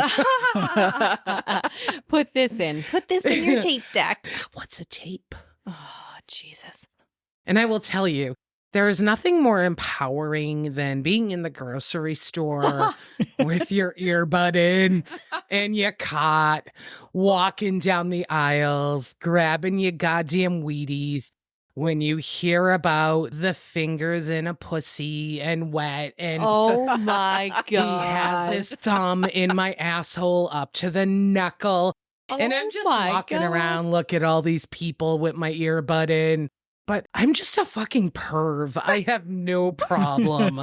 Put this in. Put this in your tape deck. What's a tape? Oh, Jesus. And I will tell you, there is nothing more empowering than being in the grocery store with your earbud in and your cot, walking down the aisles, grabbing your goddamn Wheaties. When you hear about the fingers in a pussy and wet and Oh my God. he has his thumb in my asshole up to the knuckle. And I'm just walking around, look at all these people with my earbud in. But I'm just a fucking perv. I have no problem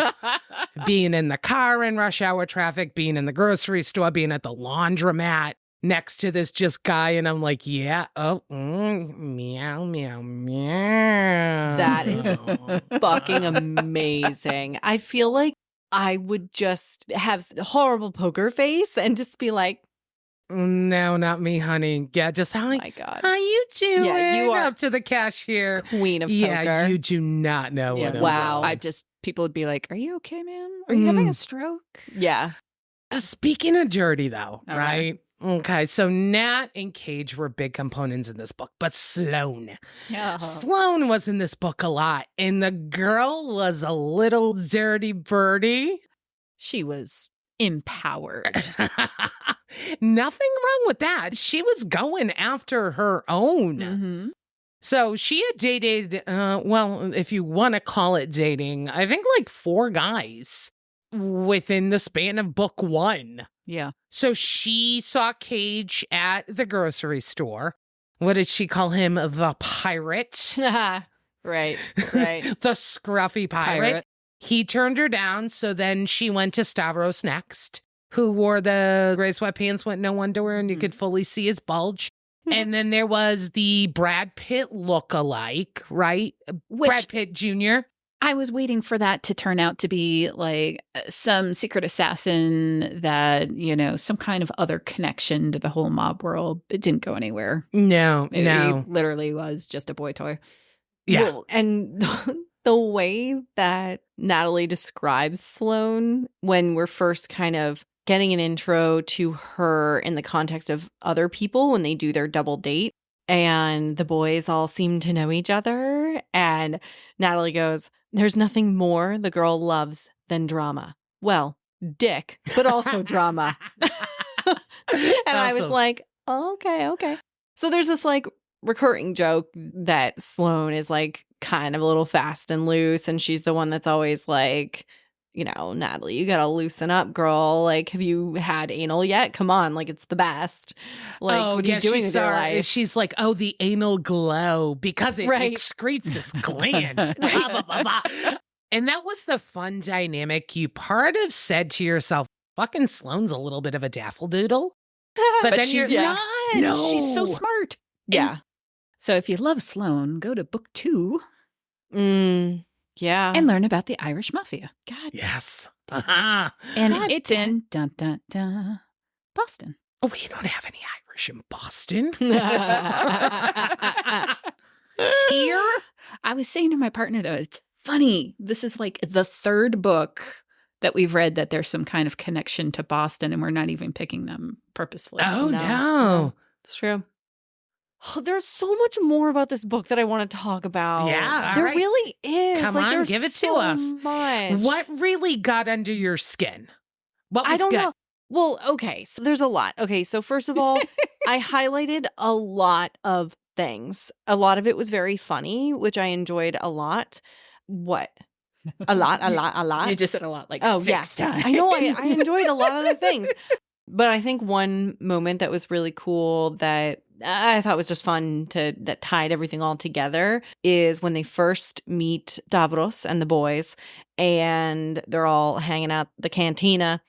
being in the car in rush hour traffic, being in the grocery store, being at the laundromat next to this just guy. And I'm like, yeah, meow, meow, meow. That is fucking amazing. I feel like I would just have horrible poker face and just be like, no, not me, honey. Yeah, just oh my God. how you doing? Yeah, you are up to the cashier. Queen of poker. Yeah, you do not know what I'm wow. doing. People would be like, are you okay, ma'am? Are you having a stroke? Yeah. Speaking of dirty, though, All right? Okay, so Nat and Cage were big components in this book, but Sloane. Yeah. Sloane was in this book a lot, and the girl was a little dirty birdie. She was empowered. Nothing wrong with that. She was going after her own. Mm-hmm. So she had dated, well, if you want to call it dating, I think like 4 guys within the span of book 1. Yeah. So she saw Cage at the grocery store. What did she call him? The pirate. Right. The scruffy pirate. He turned her down. So then she went to Stavros next, who wore the gray sweatpants with no underwear and you could fully see his bulge. And then there was the Brad Pitt look-alike, right? Brad Pitt Jr. I was waiting for that to turn out to be like some secret assassin that, you know, some kind of other connection to the whole mob world. It didn't go anywhere. No. He literally was just a boy toy. Yeah. Well, and the way that Natalie describes Sloane when we're first kind of getting an intro to her in the context of other people when they do their double date and the boys all seem to know each other. And Natalie goes, there's nothing more the girl loves than drama. Well, dick, but also drama. And I was like, oh, okay. So there's this like recurring joke that Sloane is like kind of a little fast and loose. And she's the one that's always like, you know, Natalie, you gotta loosen up, girl. Like, have you had anal yet? Come on, like it's the best. Like, what are you doing with your life? She's like, oh, the anal glow because it excretes this gland. Blah, blah, blah, blah. And that was the fun dynamic. You part of said to yourself, fucking Sloane's a little bit of a daffledoodle. But then she's you're not. No. She's so smart. Yeah. And so if you love Sloane, go to book 2. Yeah. And learn about the Irish mafia. God. Yes. And it's in Boston. Oh, we don't have any Irish in Boston. Here, I was saying to my partner, though, it's funny. This is like the 3rd book that we've read that there's some kind of connection to Boston, and we're not even picking them purposefully. Oh, no. It's true. Oh, there's so much more about this book that I want to talk about. Yeah, there right. really is. Come like, on, there's give it to so us. Much. What really got under your skin? What was I don't good? know. Well, okay, so there's a lot. Okay, so first of all, I highlighted a lot of things. A lot of it was very funny, which I enjoyed a lot. What? A lot. You just said a lot, like 6 times. I know. I enjoyed a lot of the things. But I think one moment that was really cool that I thought was just fun that tied everything all together is when they first meet Davros and the boys, and they're all hanging out the cantina.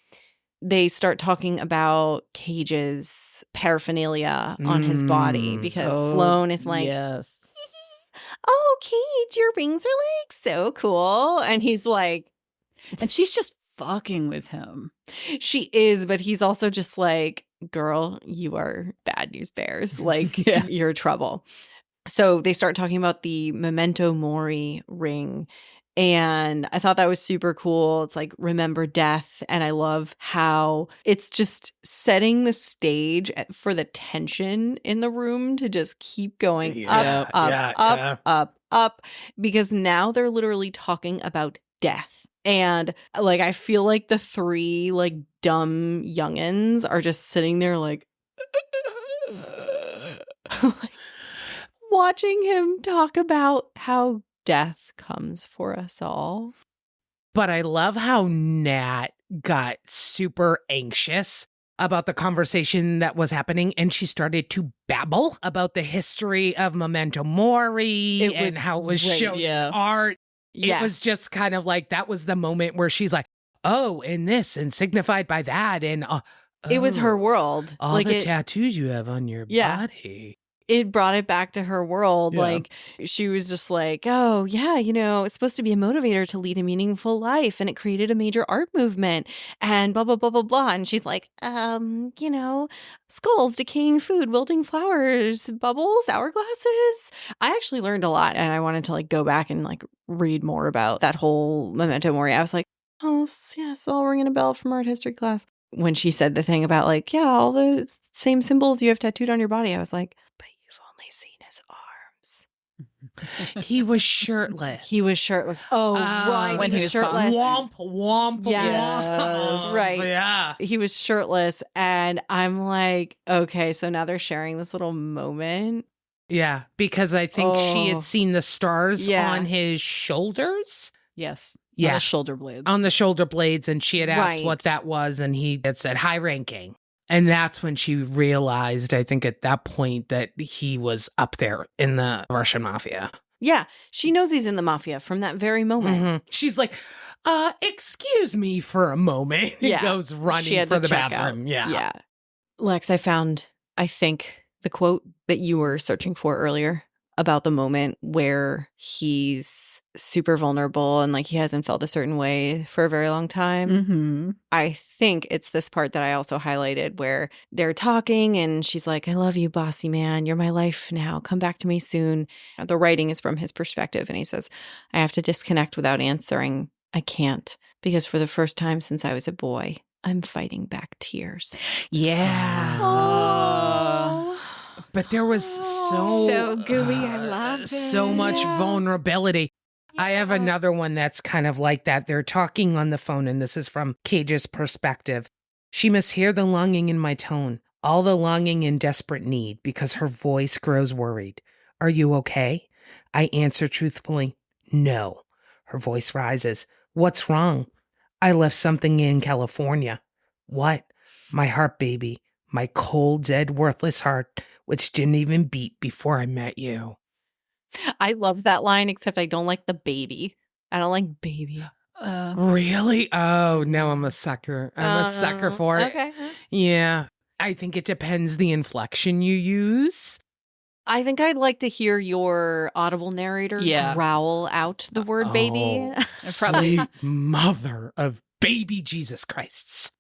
They start talking about Cage's paraphernalia on his body because Sloane is like, yes. oh, Cage, your rings are like so cool. And he's like, And she's just fucking with him. she is, but he's also just like, girl, you are bad news bears. Like, you're trouble. So they start talking about the Memento Mori ring. And I thought that was super cool. It's like, remember death. And I love how it's just setting the stage for the tension in the room to just keep going up. Because now they're literally talking about death. And like, I feel like the three like dumb youngins are just sitting there like watching him talk about how death comes for us all. But I love how Nat got super anxious about the conversation that was happening, and she started to babble about the history of Memento Mori and how it was shown in art. It was just kind of like, that was the moment where she's like, oh, and this, and signified by that, and it was her world. All like the tattoos you have on your body. It brought it back to her world. Yeah. Like, she was just like, oh, yeah, you know, it's supposed to be a motivator to lead a meaningful life. And it created a major art movement and blah, blah, blah, blah, blah. And she's like, you know, skulls, decaying food, wilting flowers, bubbles, hourglasses. I actually learned a lot. And I wanted to like go back and like read more about that whole Memento Mori. I was like, oh, yes, all ringing a bell from art history class. When she said the thing about like, yeah, all the same symbols you have tattooed on your body, I was like, but you've only seen his arms. He was shirtless. He was shirtless. Oh, right. When he was shirtless. Womp. Yes. Womp. Right. Yeah. He was shirtless. And I'm like, okay, so now they're sharing this little moment. Yeah, because I think she had seen the stars on his shoulders. Yes. Yeah. On his shoulder blades. On the shoulder blades, and she had asked what that was, and he had said high ranking. And that's when she realized, I think at that point, that he was up there in the Russian mafia. Yeah, she knows he's in the mafia from that very moment. Mm-hmm. She's like, excuse me for a moment. He goes running for the bathroom. Yeah. Lex, I found, I think, the quote that you were searching for earlier about the moment where he's super vulnerable and like he hasn't felt a certain way for a very long time. Mm-hmm. I think it's this part that I also highlighted where they're talking and she's like, I love you, bossy man. You're my life now. Come back to me soon. The writing is from his perspective. And he says, I have to disconnect without answering. I can't, because for the first time since I was a boy, I'm fighting back tears. Yeah. Oh. But there was so gooey. I love it. So much vulnerability. I have another one that's kind of like that. They're talking on the phone, and this is from Cage's perspective. She must hear the longing in my tone, all the longing and desperate need, because her voice grows worried. Are you okay? I answer truthfully, no. Her voice rises. What's wrong? I left something in California. What? My heart, baby. My cold, dead, worthless heart, which didn't even beat before I met you. I love that line, except I don't like the baby. I don't like baby. Really? Oh, no, I'm a sucker. I'm a sucker for it. Okay. Yeah. I think it depends the inflection you use. I think I'd like to hear your audible narrator growl out the word baby. Sweet mother of baby Jesus Christ.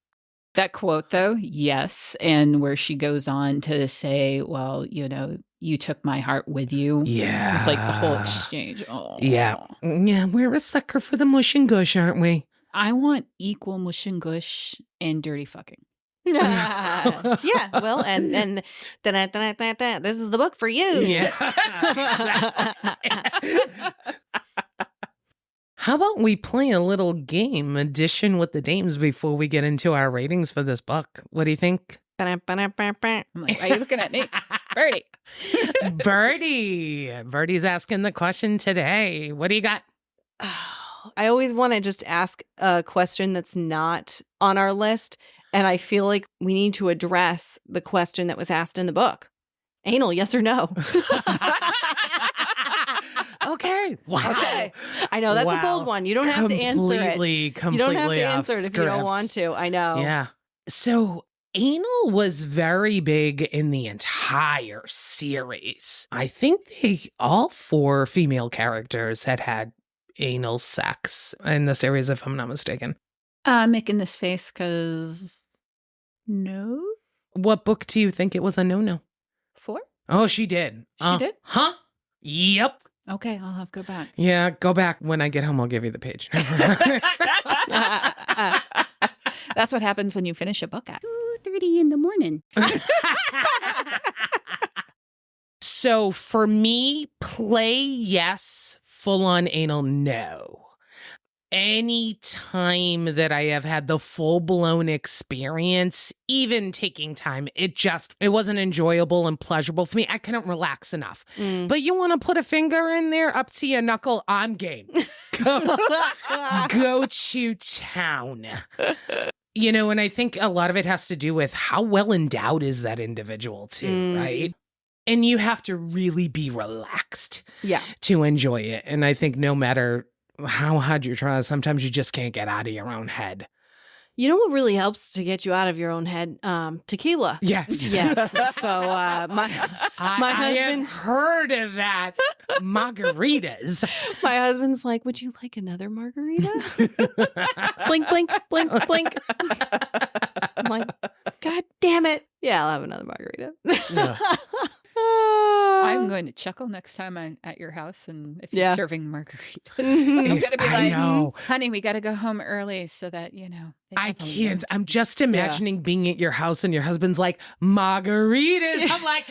That quote, though, yes. And where she goes on to say, well, you know, you took my heart with you. Yeah. It's like the whole exchange. Oh. Yeah. Yeah, we're a sucker for the mush and gush, aren't we? I want equal mush and gush and dirty fucking. Yeah. Well, and this is the book for you. Yeah. How about we play a little game, Addition with the Dames, before we get into our ratings for this book? What do you think? I'm like, why are you looking at me? Birdie. Birdie's asking the question today. What do you got? I always want to just ask a question that's not on our list. And I feel like we need to address the question that was asked in the book. Anal, yes or no? Okay. Wow. Okay. I know that's a bold one. You don't have to answer it. Completely You don't have to answer it if you don't off want script. to. I know. Yeah. So anal was very big in the entire series. I think all 4 female characters had anal sex in the series, if I'm not mistaken. Making this face because no. What book do you think it was a no-no? 4? Oh, she did. She did? Huh? Yep. Okay, I'll have to go back. Yeah, go back. When I get home, I'll give you the page. That's what happens when you finish a book at 2:30 in the morning. So for me, play yes, full on anal no. Any time that I have had the full-blown experience, even taking time, it wasn't enjoyable and pleasurable for me. I couldn't relax enough. But you want to put a finger in there up to your knuckle, I'm game. Go to town. You know, and I think a lot of it has to do with how well endowed is that individual too, right? And you have to really be relaxed to enjoy it. And I think no matter how hard you try, sometimes you just can't get out of your own head. You know what really helps to get you out of your own head? Tequila. Yes. Yes. So my I husband have heard of that. Margaritas. My husband's like, would you like another margarita? Blink, blink, blink, blink. I'm like, God damn it. Yeah, I'll have another margarita. Yeah. I'm going to chuckle next time I'm at your house, and if you're Yeah. serving margarita, Mhm. I'm If going to be I like, know. honey, we got to go home early so that, they I have a can't. lunch." I'm just imagining being at your house and your husband's like, margaritas. I'm like,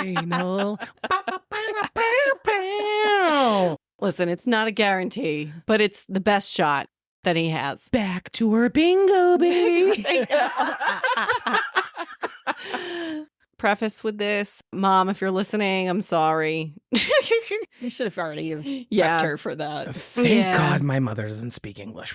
anal. Bow, bow, bow, bow, bow. Listen, it's not a guarantee, but it's the best shot that he has. Back to her bingo, baby. Preface with this, Mom, if you're listening, I'm sorry. You should have already prepped Yeah. her for that. Thank Yeah. God my mother doesn't speak English.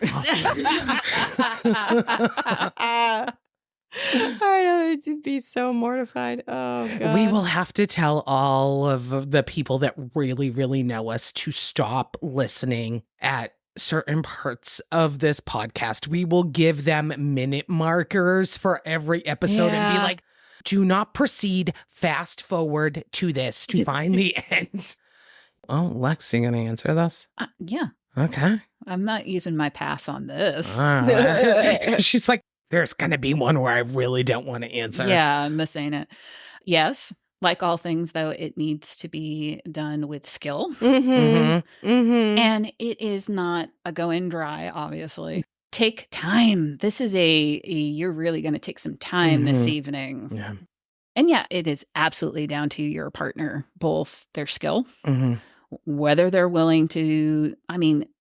I know, it'd be so mortified. Oh, God. We will have to tell all of the people that really, really know us to stop listening at certain parts of this podcast. We will give them minute markers for every episode and be Yeah. like, do not proceed, fast forward to this to find the end. Oh, Lex, you going to answer this? Yeah, Okay. I'm not using my pass on this. All right. She's like, there's going to be one where I really don't want to answer. Yeah, I'm missing it. Yes, like all things, though, it needs to be done with skill. Mm-hmm. Mm-hmm. And it is not a go in dry, obviously. Take time. This is you're really going to take some time this Mhm. evening. Yeah. And yeah, it is absolutely down to your partner, both their skill, Mm-hmm. whether they're willing to,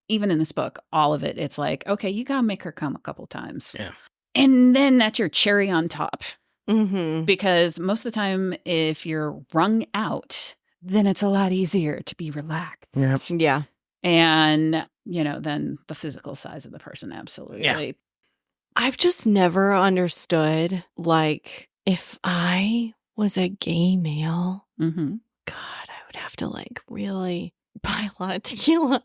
even in this book, all of it, it's like, okay, you got to make her come a couple times. Yeah. And then that's your cherry on top. Mm-hmm. Because most of the time, if you're wrung out, then it's a lot easier to be relaxed. Yep. Yeah. And, then the physical size of the person, absolutely. Yeah. I've just never understood, like, if I was a gay male, Mm-hmm. God, I would have to, like, really buy a lot of tequila.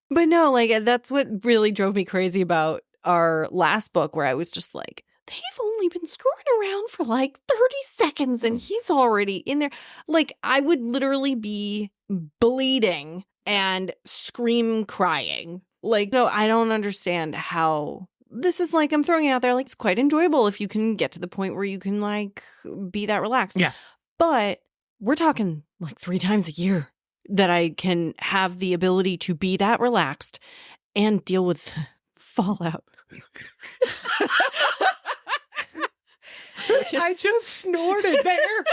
But no, like, that's what really drove me crazy about our last book, where I was just like, they've only been screwing around for like 30 seconds and he's already in there. Like, I would literally be bleeding and scream crying. Like, no, I don't understand how this is, like, I'm throwing it out there. Like, it's quite enjoyable if you can get to the point where you can, like, be that relaxed. Yeah. But we're talking like 3 times a year that I can have the ability to be that relaxed and deal with fallout. I just snorted there.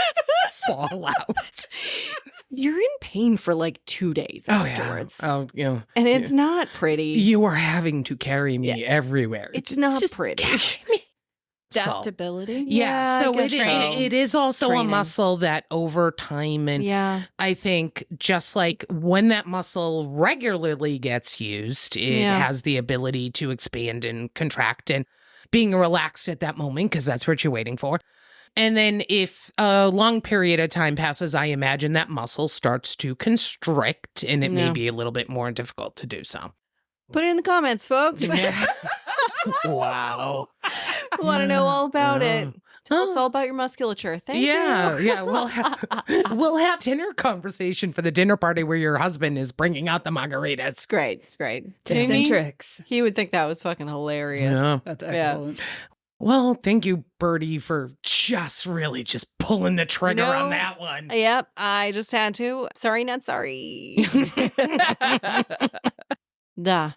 Fallout. You're in pain for like 2 days afterwards. Oh, And it's not pretty. you are having to carry me everywhere. It's not Just pretty. carry me. So, Adaptability. yeah, Yeah, so I guess so. it is also Training. a muscle that over time, and Yeah. I think just like when that muscle regularly gets used, it Yeah. has the ability to expand and contract. And being relaxed at that moment because that's what you're waiting for. And then if a long period of time passes, I imagine that muscle starts to constrict and it may be a little bit more difficult to do so. Put it in the comments, folks. Wow. Want to know all about it. Tell us all about your musculature. Thank you. Yeah. We'll have dinner conversation for the dinner party where your husband is bringing out the margaritas. It's great. It's great. Tips and tricks. He would think that was fucking hilarious. Yeah. That's excellent. Well, thank you, Birdie, for just pulling the trigger You know, on that one. Yep, I just had to. Sorry, not sorry. Duh.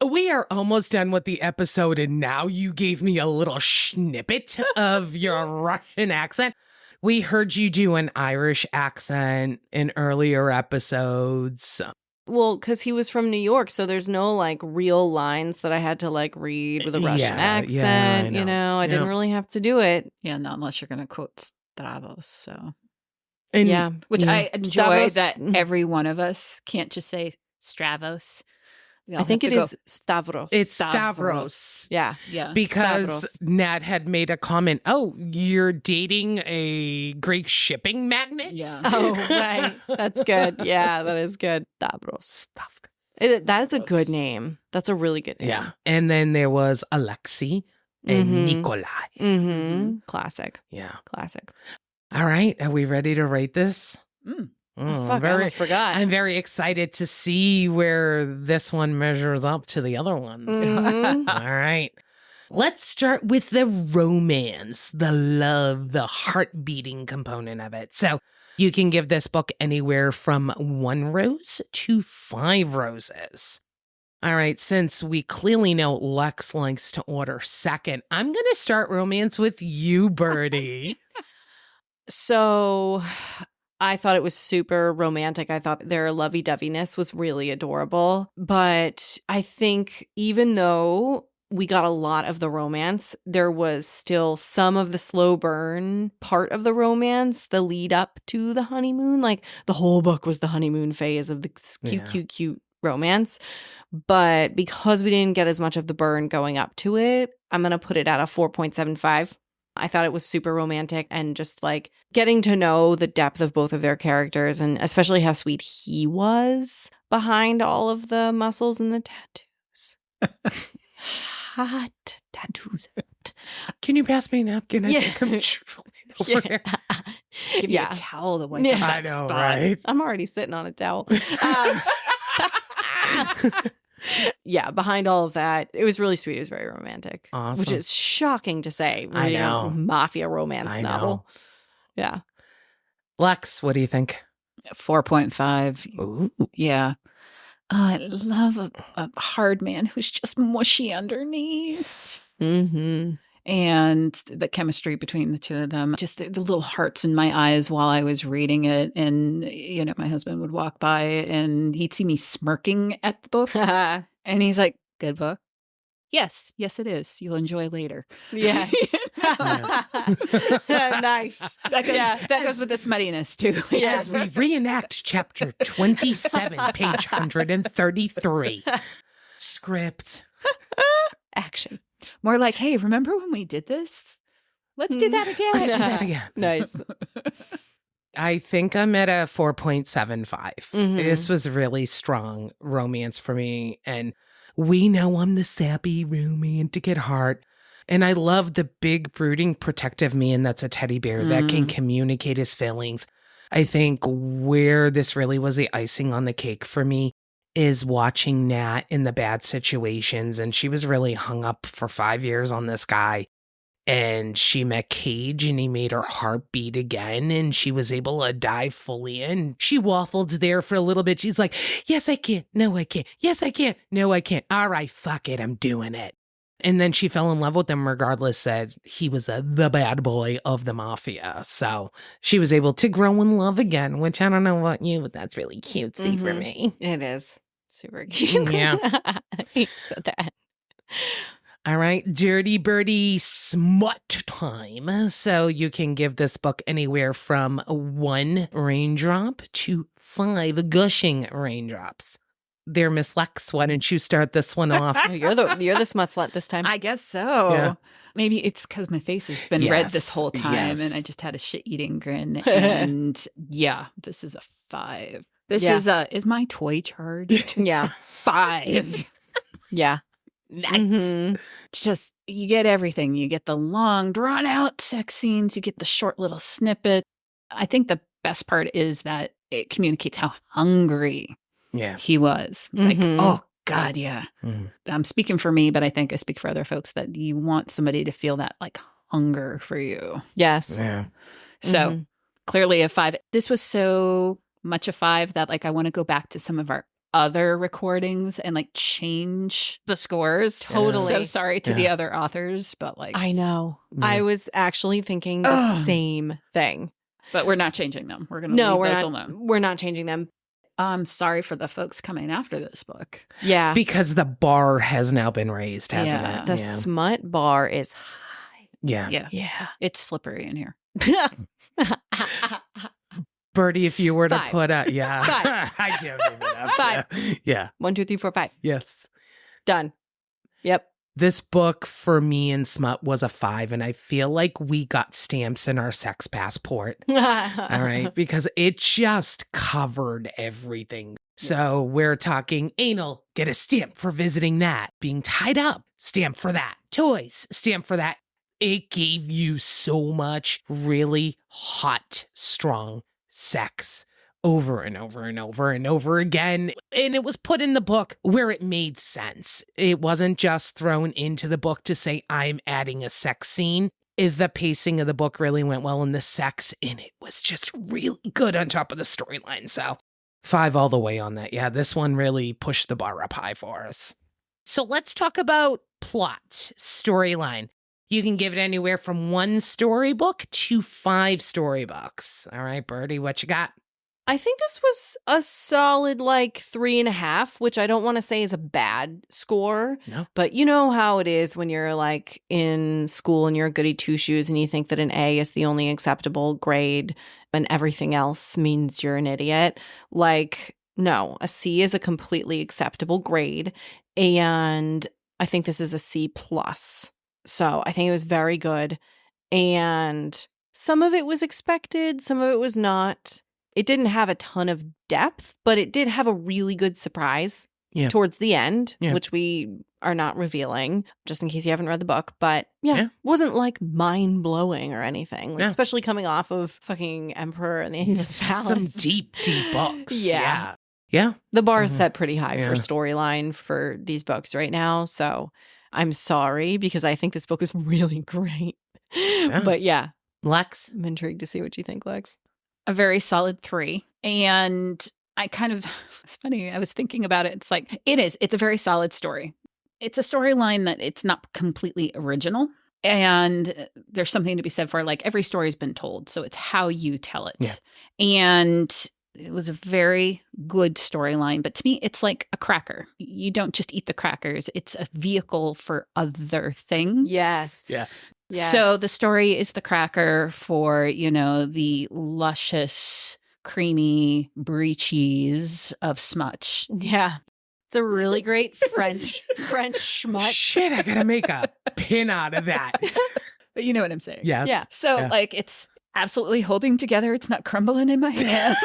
We are almost done with the episode, and now you gave me a little snippet of your Russian accent. We heard you do an Irish accent in earlier episodes. Well, because he was from New York, so there's no like real lines that I had to like read with a Russian accent. I didn't really have to do it. Yeah, not unless you're going to quote Stavros. So, And, which I enjoy Stavros. that every one of us can't just say Stravos. I think it is Stavros. It's Stavros. Yeah. Yeah. Because Stavros. Nat had made a comment, oh, you're dating a Greek shipping magnate? Yeah. Oh, right. That's good. Yeah, that is good. Stavros. That is a good name. That's a really good name. Yeah. And then there was Alexei and Nikolai. Mm-hmm. Classic. Yeah. Classic. All right. Are we ready to rate this? Oh, fuck, I almost forgot. I'm very excited to see where this one measures up to the other ones. Mhm. All right. Let's start with the romance, the love, the heart-beating component of it. So you can give this book anywhere from 1 rose to 5 roses. All right, since we clearly know Lex likes to order second, I'm going to start romance with you, Birdie. So I thought it was super romantic. I thought their lovey-doveyness was really adorable. But I think even though we got a lot of the romance, there was still some of the slow burn part of the romance, the lead up to the honeymoon. Like the whole book was the honeymoon phase of the cute romance. But because we didn't get as much of the burn going up to it, I'm going to put it at a 4.75. I thought it was super romantic and just like getting to know the depth of both of their characters and especially how sweet he was behind all of the muscles and the tattoos. Hot tattoos. Can you pass me a napkin? I think I'm drooling over here. Give you a towel to wipe Yeah. on that I know, spot. right? I'm already sitting on a towel. Yeah, behind all of that, it was really sweet. It was very romantic. Awesome. Which is shocking to say. I reading know. a mafia romance I novel. know. Yeah. Lex, what do you think? 4.5. Ooh. Yeah. I love a hard man who's just mushy underneath. Mm-hmm. And the chemistry between the two of them, just the little hearts in my eyes while I was reading it. And, my husband would walk by and he'd see me smirking at the book. And he's like, good book? Yes, it is. You'll enjoy later. Yes. Nice. That goes with the smuttiness, too. As we reenact chapter 27, page 133. Script. Action. More like, hey, remember when we did this? Let's do that again. Let's do that again. Nice. I think I'm at a 4.75. Mhm. This was really strong romance for me. And we know I'm the sappy, romantic at heart. And I love the big, brooding, protective man that's a teddy bear that can communicate his feelings. I think where this really was the icing on the cake for me is watching Nat in the bad situations. And she was really hung up for 5 years on this guy. And she met Cage and he made her heart beat again. And she was able to dive fully in. She waffled there for a little bit. She's like, yes, I can. No, I can't. Yes, I can. No, I can't. All right, fuck it. I'm doing it. And then she fell in love with him regardless that he was the bad boy of the mafia. So she was able to grow in love again, which I don't know about you, but that's really cutesy for me. It is. Super cute. Yeah. You said that. All right, Dirty Birdie smut time. So you can give this book anywhere from 1 raindrop to 5 gushing raindrops. there, Miss Lex. Why don't you start this one off? Oh, you're the smut slut this time. I guess so. Yeah. Maybe it's because my face has been red this Yes, whole time yes. and I just had a shit-eating grin. And yeah, this is a 5. This is my toy charged? Yeah. 5. Yeah. Nice. Mhm. Just, you get everything. You get the long, drawn-out sex scenes. You get the short little snippet. I think the best part is that it communicates how hungry Yeah. he was. Like, Mhm. oh, God, yeah. Mhm. I'm speaking for me, but I think I speak for other folks that you want somebody to feel that like hunger for you. Yes. Yeah. So Mhm. clearly a 5. This was so much a 5 that like I want to go back to some of our other recordings and like change the scores. Totally. So sorry to the Yeah. other authors, but like, I know. Yeah. I was actually thinking the Ugh. same thing. but we're not changing them. We're going to No, leave we're those not. alone. We're not changing them. I'm sorry for the folks coming after this book. Yeah. Because the bar has now been raised, hasn't Yeah. it? The smut bar is high. Yeah. Yeah. Yeah. It's slippery in here. Birdie, if you were to 5. put a, yeah. 5. I don't even have 5. to. Yeah. 1, 2, 3, 4, 5. Yes. Done. Yep. This book for me and Smut was a 5, and I feel like we got stamps in our sex passport. All right. Because it just covered everything. So we're talking anal, get a stamp for visiting that. Being tied up, stamp for that. Toys, stamp for that. It gave you so much really hot, strong sex over and over and over and over again. And it was put in the book where it made sense. It wasn't just thrown into the book to say, I'm adding a sex scene. The pacing of the book really went well, and the sex in it was just really good on top of the storyline. So 5 all the way on that. Yeah, this one really pushed the bar up high for us. So let's talk about plot, storyline. You can give it anywhere from 1 storybook to 5 storybooks. All right, Birdie, what you got? I think this was a solid like 3.5, which I don't want to say is a bad score. No. But you know how it is when you're like in school and you're a goody two shoes and you think that an A is the only acceptable grade and everything else means you're an idiot. Like, no, a C is a completely acceptable grade. And I think this is a C plus. So I think it was very good. And some of it was expected, some of it was not. It didn't have a ton of depth, but it did have a really good surprise towards the end, which we are not revealing, just in case you haven't read the book. But it wasn't like mind-blowing or anything, like, especially coming off of fucking Emperor and the Angel's Palace. Some deep books. Yeah. Yeah. The bar is set pretty high Yeah. for storyline for these books right now. So I'm sorry because I think this book is really great. But yeah, Lex? I'm intrigued to see what you think, Lex. A very solid 3. And I kind of, it's funny, I was thinking about it. It's like, it's a very solid story. It's a storyline that it's not completely original. And there's something to be said for like every story's been told. So it's how you tell it. Yeah. And it was a very good storyline. But to me, it's like a cracker. You don't just eat the crackers. It's a vehicle for other things. Yes. Yeah. Yes. So the story is the cracker for, the luscious, creamy breechies of smut. Yeah. It's a really great French schmut. Shit, I gotta make a pin out of that. But you know what I'm saying. Yes. Yeah. So Yeah. like it's absolutely holding together. It's not crumbling in my hand.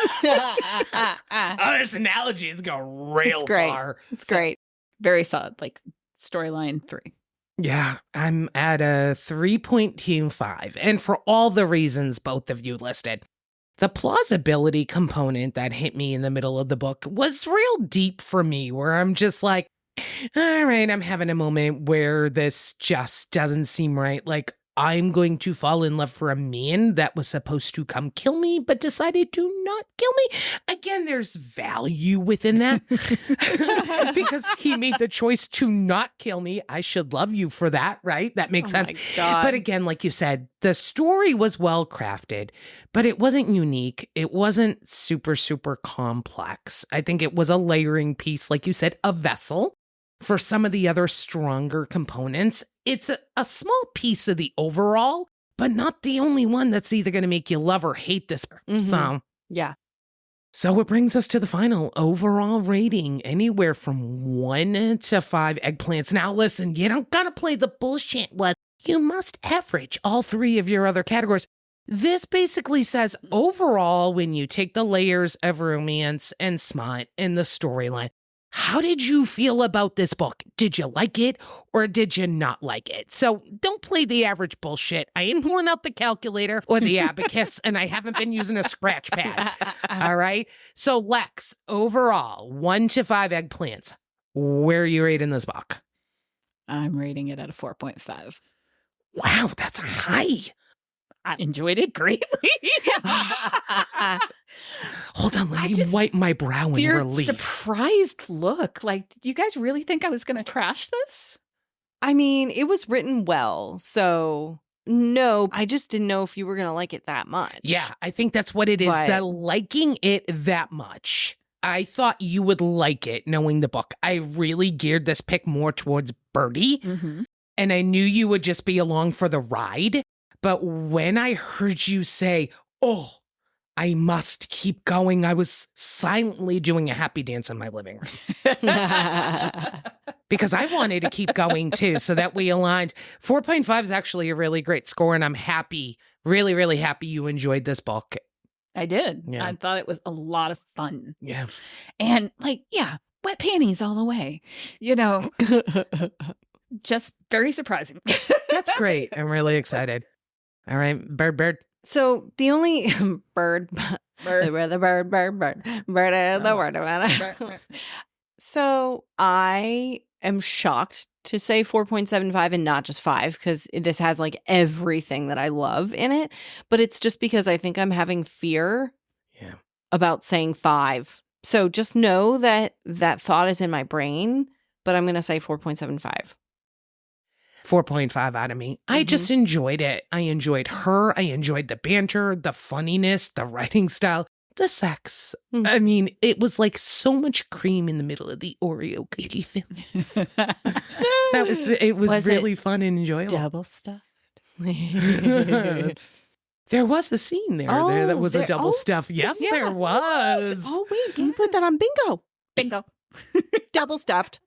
Oh, this analogy is going real It's great. far. It's great. Very solid, like storyline 3. Yeah, I'm at a 3.25. And for all the reasons both of you listed, the plausibility component that hit me in the middle of the book was real deep for me, where I'm just like, all right, I'm having a moment where this just doesn't seem right. Like, I'm going to fall in love for a man that was supposed to come kill me, but decided to not kill me. Again, there's value within that because he made the choice to not kill me. I should love you for that, right? That makes sense. My God. But again, like you said, the story was well crafted, but it wasn't unique. It wasn't super, super complex. I think it was a layering piece, like you said, a vessel for some of the other stronger components. It's a small piece of the overall, but not the only one that's either going to make you love or hate this. Mhm. So Yeah. So it brings us to the final overall rating, anywhere from 1 to 5 eggplants. Now listen, you don't gotta play the bullshit one. You must average all 3 of your other categories. This basically says overall, when you take the layers of romance and smut and the storyline, how did you feel about this book? Did you like it or did you not like it? So don't play the average bullshit. I ain't pulling out the calculator or the abacus, and I haven't been using a scratch pad. All right? So Lex, overall, 1 to 5 eggplants. Where are you rating this book? I'm rating it at a 4.5. Wow, that's high. I enjoyed it greatly. Hold on, let me wipe my brow in Your relief. surprised look. Like, do you guys really think I was going to trash this? I mean, it was written well, so no, I just didn't know if you were going to like it that much. Yeah, I think that's what it is. But- That liking it that much. I thought you would like it knowing the book. I really geared this pick more towards Birdie, Mm-hmm. and I knew you would just be along for the ride. But when I heard you say, oh, I must keep going, I was silently doing a happy dance in my living room. Because I wanted to keep going too, so that we aligned. 4.5 is actually a really great score, and I'm happy, really, really happy you enjoyed this book. I did. Yeah. I thought it was a lot of fun. Yeah. And wet panties all the way. Just very surprising. That's great. I'm really excited. All right, bird. So the only bird in the word. So I am shocked to say 4.75 and not just 5, because this has like everything that I love in it. But it's just because I think I'm having fear about saying 5. So just know that that thought is in my brain, but I'm going to say 4.75. 4.5 out of me. I just enjoyed it. I enjoyed her. I enjoyed the banter, the funniness, the writing style, the sex. Mhm. I mean, it was like so much cream in the middle of the Oreo cookie films. It was really fun and enjoyable. Double stuffed. There was a scene there that was a double stuff. Yes, yeah, there was. Oh, wait, can you put that on bingo? Bingo. Double stuffed.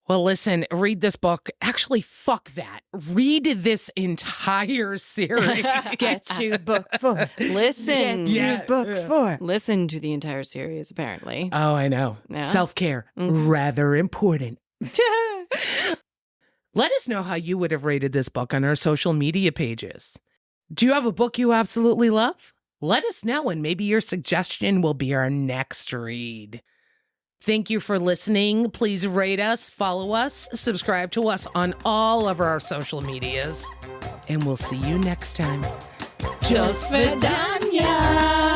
Well, listen, read this book. Actually, fuck that. Read this entire series. Get to book 4. Listen. Get to book 4. Listen to the entire series, apparently. Oh, I know. Yeah. Self-care, rather important. Let us know how you would have rated this book on our social media pages. Do you have a book you absolutely love? Let us know, and maybe your suggestion will be our next read. Thank you for listening. Please rate us, follow us, subscribe to us on all of our social medias, and we'll see you next time. Just Vidania!